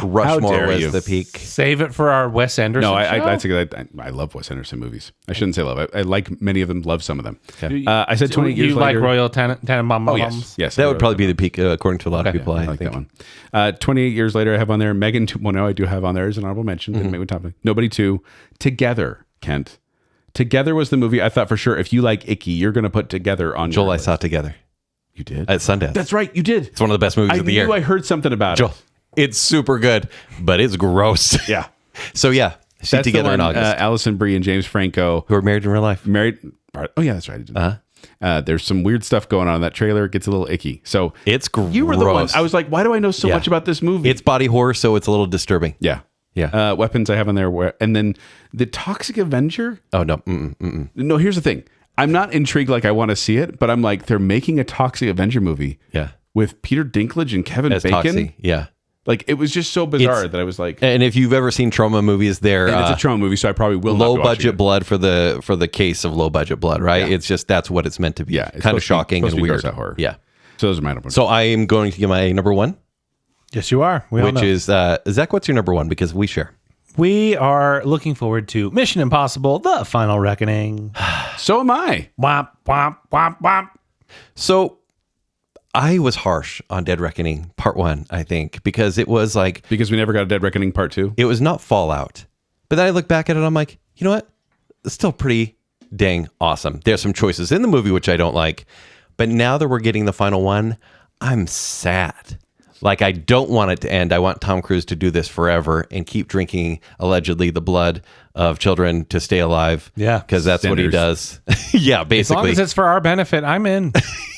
Rushmore dare was you. the peak. Save it for our Wes Anderson No, show? I love Wes Anderson movies. I shouldn't say love. I like many of them. Love some of them. Okay. I said 28 years You later. like Royal Tenenbaums? Oh yes. That would probably be the peak, according to a lot of people, I I like think. that one. 28 years later, I have on there Megan 2.0. I do have on there as an honorable mention. Didn't make my top. Nobody 2. Together, Kent. Together was the movie I thought for sure if you like Icky, you're going to put Together on Joel, your I list. saw it together You did? at Sundance. That's right. You did. It's one of the best movies I of the knew year. I heard something about Joel, it. it's super good, but it's gross. Yeah. So yeah, see That's together the in one, August. Allison Brie and James Franco. Who are married in real life. Married. Oh, yeah, that's right. I did. There's some weird stuff going on in that trailer. It gets a little icky. So It's gross. you were the one. I was like, why do I know so Yeah. much about this movie? It's body horror, so it's a little disturbing. yeah. Yeah. Weapons I have on there. And then the Toxic Avenger. Oh no. No, here's the thing. I'm not intrigued like I want to see it, but I'm like, they're making a Toxic Avenger movie Yeah. with Peter Dinklage and Kevin As Bacon. Toxie. Yeah. Like, it was just so bizarre It's- that I was like, And if you've ever seen trauma movies, they're and it's a trauma movie, so I probably will not low be watching budget it. blood for the case of low budget blood, right? Yeah. It's just that's what it's meant to be. Yeah, it's Kind of supposed to be- shocking supposed and to be weird. gross out horror. Yeah. So those are my number. So I am going to give my number one, Yes, you are. We all which know. is Zach. What's your number one? Because we share. We are looking forward to Mission Impossible: The Final Reckoning. So am I. Womp womp womp womp. So I was harsh on Dead Reckoning Part 1, I think, because it was like, Because we never got a Dead Reckoning Part 2. it was not Fallout. But then I look back at it, I'm like, you know what? It's still pretty dang awesome. There's some choices in the movie which I don't like. But now that we're getting the final one, I'm sad. Like, I don't want it to end. I want Tom Cruise to do this forever and keep drinking, allegedly, the blood of children to stay alive. Yeah. Because that's what he does. Yeah, As long basically. as it's for our benefit, I'm in.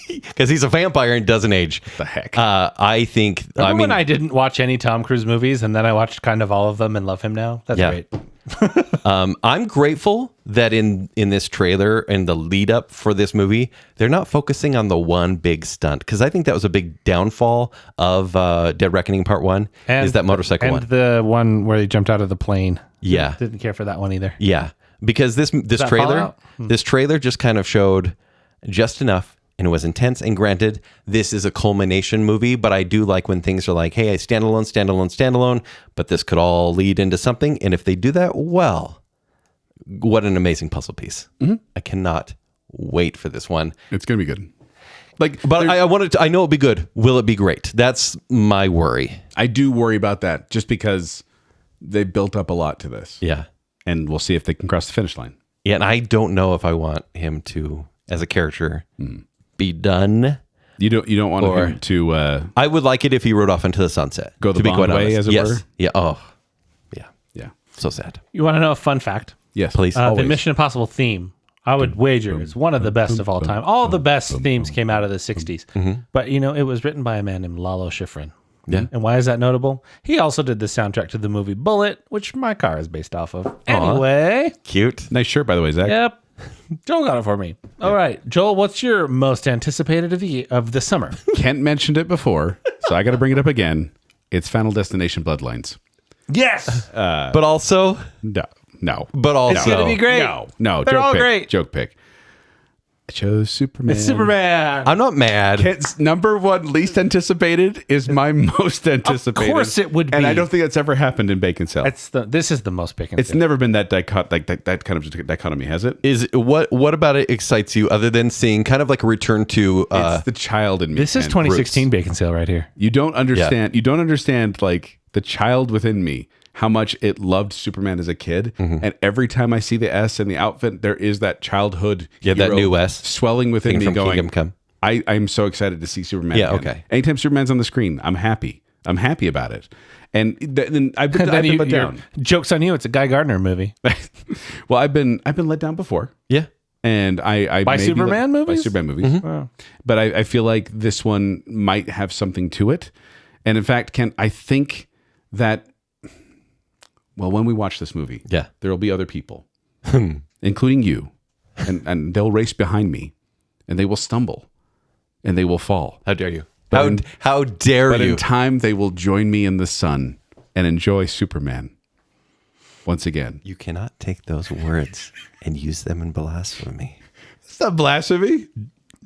Because he's a vampire and doesn't age. The heck? I think... Remember when I didn't watch any Tom Cruise movies and then I watched kind of all of them and love him now? That's great. I'm grateful that in this trailer and the lead up for this movie, they're not focusing on the one big stunt, because I think that was a big downfall of Dead Reckoning Part 1 is that motorcycle one. And the one where he jumped out of the plane. Yeah. Didn't care for that one either. Yeah. Because this trailer just kind of showed just enough, and it was intense. And granted, this is a culmination movie, but I do like when things are like, hey, I standalone, but this could all lead into something. And if they do that well, what an amazing puzzle piece. I cannot wait for this one. It's going to be good. But I know it'll be good. Will it be great? That's my worry. I do worry about that just because they built up a lot to this. Yeah. And we'll see if they can cross the finish line. Yeah, and I don't know if I want him to, as a character, be done. You don't want him to I would like it if he rode off into the sunset. Go the Bond way, as it were? Yeah. Oh, yeah. Yeah. So sad. You want to know a fun fact? Yes, Please. The Mission Impossible theme, I would wager, is one of the best of all time. All the best themes came out of the 60s. But, it was written by a man named Lalo Schifrin. Yeah. And why is that notable? He also did the soundtrack to the movie Bullet, which my car is based off of. Anyway. Cute. Nice shirt, by the way, Zach. Yep. Joel got it for me. All right. Joel, what's your most anticipated of the summer? Kent mentioned it before, so I got to bring it up again. It's Final Destination Bloodlines. Yes. But also... No. But also... It's going to be great. No. They're all great. Joke pick. I chose Superman. It's Superman. I'm not mad. Kent's number one least anticipated is my most anticipated. Of course it would be. And I don't think that's ever happened in Baconsale. This is the most Baconsale. It's never been that that kind of dichotomy, has it? Is what about it excites you other than seeing kind of like a return to... it's the child in me. This is and 2016 roots. Baconsale right here. You don't understand. You don't understand like the child within me. How much it loved Superman as a kid, and every time I see the S in the outfit, there is that childhood, that new S swelling within me, from going. Kingdom Come. I'm so excited to see Superman. Yeah, again. okay. Anytime Superman's on the screen, I'm happy. I'm happy about it. And then I've been let down. Joke's on you. It's a Guy Gardner movie. Well, I've been let down before. Yeah. And I By Superman movies? By Superman movies. Wow. But I feel like this one might have something to it. And in fact, Ken, I think that. Well, when we watch this movie, there will be other people, including you, and they'll race behind me, and they will stumble, and they will fall. How dare you? How dare but you? in time, they will join me in the sun and enjoy Superman once again. You cannot take those words and use them in blasphemy. It's not blasphemy.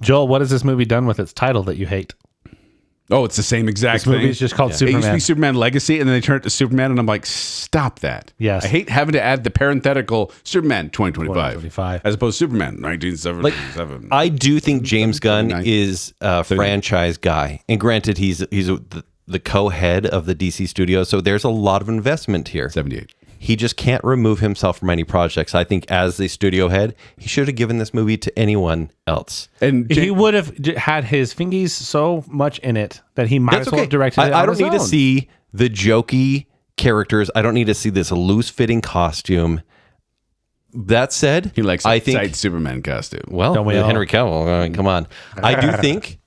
Joel, what has this movie done with its title that you hate? Oh, it's the same exact thing. This movie is just called It Superman. used to be Superman Legacy, and then they turned it to Superman, and I'm like, stop that. Yes. I hate having to add the parenthetical Superman 2025, 2025. as opposed to Superman 1977. I do think James Gunn is a franchise guy, and granted, he's the co-head of the DC studio, so there's a lot of investment here. 78. He just can't remove himself from any projects. I think as the studio head, he should have given this movie to anyone else. And He would have had his fingies so much in it that he might as well have directed it I on don't his need to own. see the jokey characters. I don't need to see this loose-fitting costume. That said, he likes I a think tight Superman costume. well, Don't we all? Henry Cavill. I mean, come on. I do think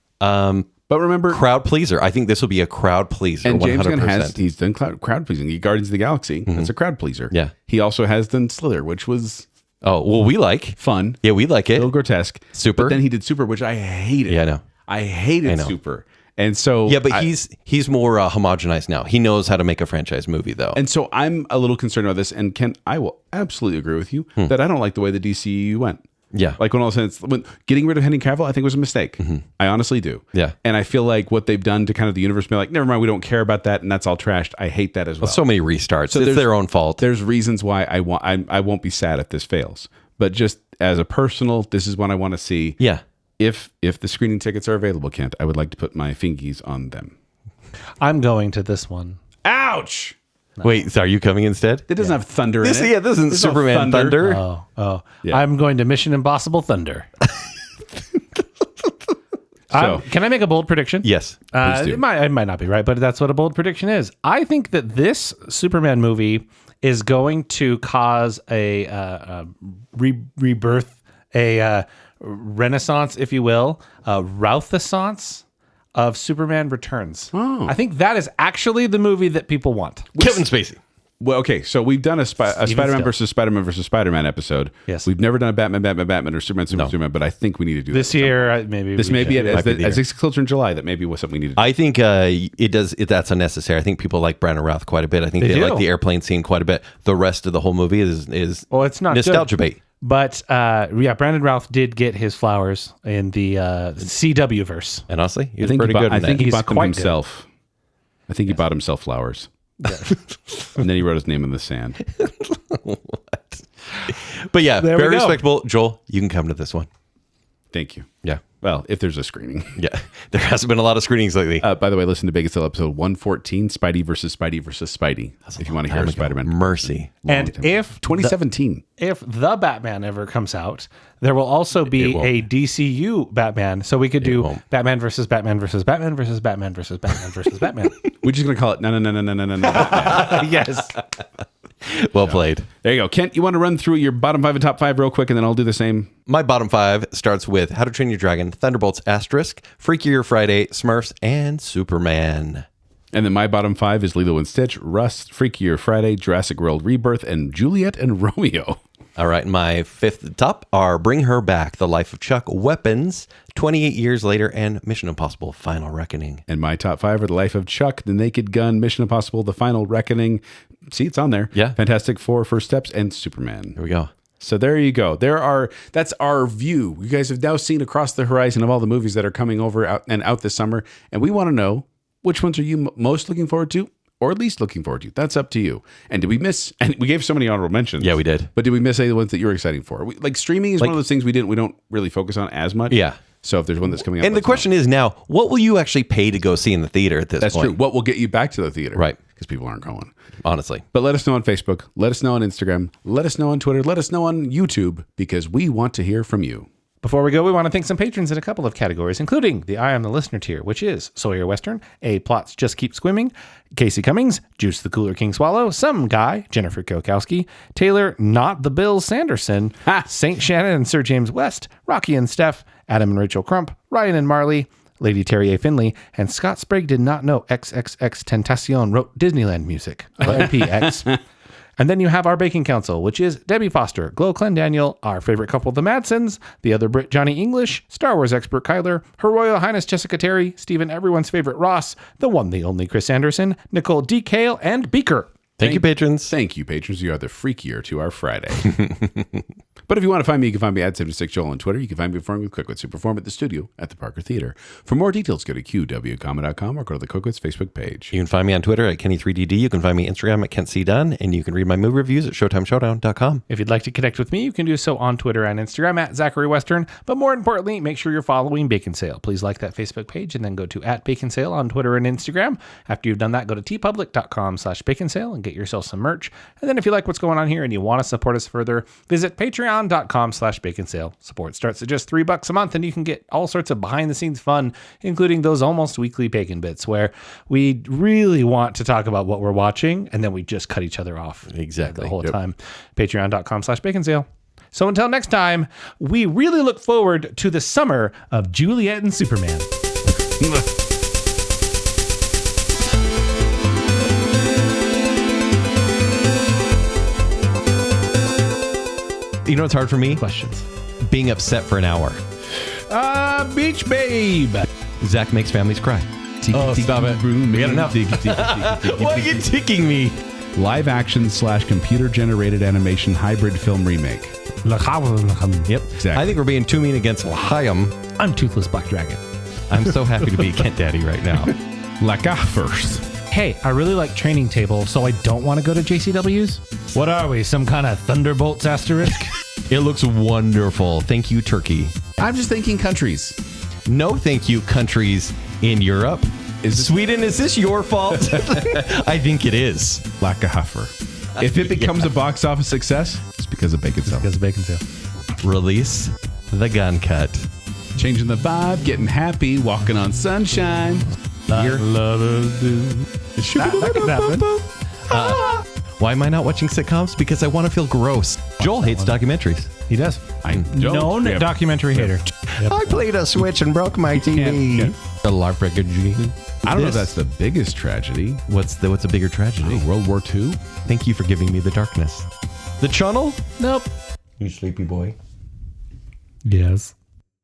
But remember, crowd pleaser. I think this will be a crowd pleaser. and James 100%. Gunn he's done crowd pleasing. He Guardians of the Galaxy. That's a crowd pleaser. Yeah. He also has done Slither, which was Oh, well, we like. fun. Yeah, we like A it. little grotesque. Super. But then he did Super, which I hated. Yeah, I know. I hated know. Super. And so Yeah, but he's more homogenized now. He knows how to make a franchise movie, though. And so I'm a little concerned about this. And Ken, I will absolutely agree with you that I don't like the way the DCU went. Yeah. Like when all of a sudden, when getting rid of Henry Cavill, I think was a mistake. I honestly do. Yeah. And I feel like what they've done to kind of the universe, be like, never mind, we don't care about that, and that's all trashed. I hate that as well. so many restarts. It's there's- their own fault. There's reasons why I won't be sad if this fails. But just as a personal, this is what I want to see. Yeah. If the screening tickets are available, Kent, I would like to put my fingies on them. I'm going to this one. Ouch! Wait, so are you coming instead? It doesn't have thunder in This, it. yeah, this isn't There's no Superman Thunder. Oh. Yeah. I'm going to Mission Impossible Thunder. Can I make a bold prediction? Yes. Please do. It might not be right, but that's what a bold prediction is. I think that this Superman movie is going to cause a rebirth, a renaissance, if you will, a Routhessance of Superman Returns. Oh. I think that is actually the movie that people want. Kevin Spacey. Well, okay, so we've done a Spider-Man Still. versus Spider-Man versus Spider-Man episode. Yes. We've never done a Batman, or Superman, but I think we need to do This that year, maybe. This may be it. Might be the As it's closer in July, that maybe was something we need to do. I think that's unnecessary. I think people like Brandon Routh quite a bit. I think they do. like the airplane scene quite a bit. The rest of the whole movie is Well, it's not nostalgia good. bait. But Brandon Routh did get his flowers in the CW verse. And honestly, he I was think pretty he bought, good in I think that. he He's bought them quite good. himself. I think he bought himself flowers. And then he wrote his name in the sand. But yeah, There we very go. respectable. Joel, you can come to this one. Thank you. Yeah. Well, if there's a screening. Yeah. There hasn't been a lot of screenings lately. By the way, listen to Baconsale episode 114, Spidey versus Spidey. If you want to hear Spider-Man. Mercy. And if 2017. if the Batman ever comes out, there will also be won't. a DCU Batman. So we could do won't. Batman versus Batman versus Batman versus Batman versus Batman versus Batman. We're just going to call it no. Yes. Well played. There you go. Kent, you want to run through your bottom 5 and top 5 real quick, and then I'll do the same? My bottom 5 starts with How to Train Your Dragon, Thunderbolts Asterisk, Freakier Friday, Smurfs, and Superman. And then my bottom 5 is Lilo and Stitch, Rust, Freakier Friday, Jurassic World Rebirth, and Juliet and Romeo. All right, my 5th top are Bring Her Back, The Life of Chuck, Weapons, 28 Years Later, and Mission Impossible, Final Reckoning. And my top 5 are The Life of Chuck, The Naked Gun, Mission Impossible, The Final Reckoning. See, it's on there. Yeah. Fantastic Four, First Steps, and Superman. There we go. So there you go. That's our view. You guys have now seen across the horizon of all the movies that are coming over out this summer, and we want to know which ones are you most looking forward to, or least looking forward to. That's up to you. And did we miss? And we gave so many honorable mentions. Yeah, we did. But did we miss any of the ones that you're excited for? Like streaming is one of those things we don't really focus on as much. Yeah. So if there's one that's coming up, And the question is now, what will you actually pay to go see in the theater at this that's point? true. What will get you back to the theater? Right. Because people aren't going. Honestly. But let us know on Facebook. Let us know on Instagram. Let us know on Twitter. Let us know on YouTube, because we want to hear from you. Before we go, we want to thank some patrons in a couple of categories, including the I Am the Listener tier, which is Sawyer Western, A Plots Just Keep Swimming, Casey Cummings, Juice the Cooler King Swallow, Some Guy, Jennifer Kokowski, Taylor Not the Bill Sanderson, St. Shannon and Sir James West, Rocky and Steph, Adam and Rachel Crump, Ryan and Marley, Lady Terry A. Finley, and Scott Sprague did not know XXX Tentacion wrote Disneyland music. RIPX. And then you have our baking council, which is Debbie Foster, Glow Clendaniel, our favorite couple, the Madsons, the other Brit Johnny English, Star Wars expert Kyler, Her Royal Highness Jessica Terry, Stephen everyone's favorite Ross, the one, the only Chris Anderson, Nicole D. Kale, and Beaker. Thank you, patrons. Thank you, patrons. You are the freakier to our Friday. But if you want to find me, you can find me at 76Joel on Twitter. You can find me performing with Quickwits, who perform at the studio at the Parker Theater. For more details, go to qwcomma.com or go to the Quickwits Facebook page. You can find me on Twitter at Kenny3DD. You can find me on Instagram at Kent C. Dunn. And you can read my movie reviews at ShowtimeShowdown.com. If you'd like to connect with me, you can do so on Twitter and Instagram at Zachary Western. But more importantly, make sure you're following Baconsale. Please like that Facebook page and then go to @Baconsale on Twitter and Instagram. After you've done that, go to tpublic.com/Baconsale and get yourself some merch. And then if you like what's going on here and you want to support us further, visit patreon.com/Baconsale. Support starts at just $3 a month and you can get all sorts of behind the scenes fun, including those almost weekly bacon bits where we really want to talk about what we're watching and then we just cut each other off Exactly. the whole time. Patreon.com/Baconsale. So until next time, we really look forward to the summer of Juliet and Superman. You know what's hard for me? Questions. Being upset for an hour. Beach Babe. Zach makes families cry. Oh, stop it. We got enough. Why are you ticking me? Live action / computer generated animation hybrid film remake. Yep. Exactly. I think we're being too mean against L'Chaim. I'm Toothless Black Dragon. I'm so happy to be Kent Daddy right now. Laka first. Hey, I really like Training Table, so I don't want to go to JCW's. What are we, some kind of Thunderbolts asterisk? It looks wonderful. Thank you, Turkey. I'm just thinking countries. No thank you, countries in Europe. Sweden, is this your fault? I think it is. Laka Huffer. If it becomes a box office success, it's because of Baconsale. Because of Baconsale. Release the gun cut. changing the vibe, getting happy, walking on sunshine. That could happen. Why am I not watching sitcoms? Because I want to feel gross. Joel hates documentaries. He does. I don't. Known documentary hater. I played a switch and broke my TV. A larpagage. I don't know if that's the biggest tragedy. What's a bigger tragedy? World War II? Thank you for giving me the darkness. The channel? Nope. You sleepy boy. Yes.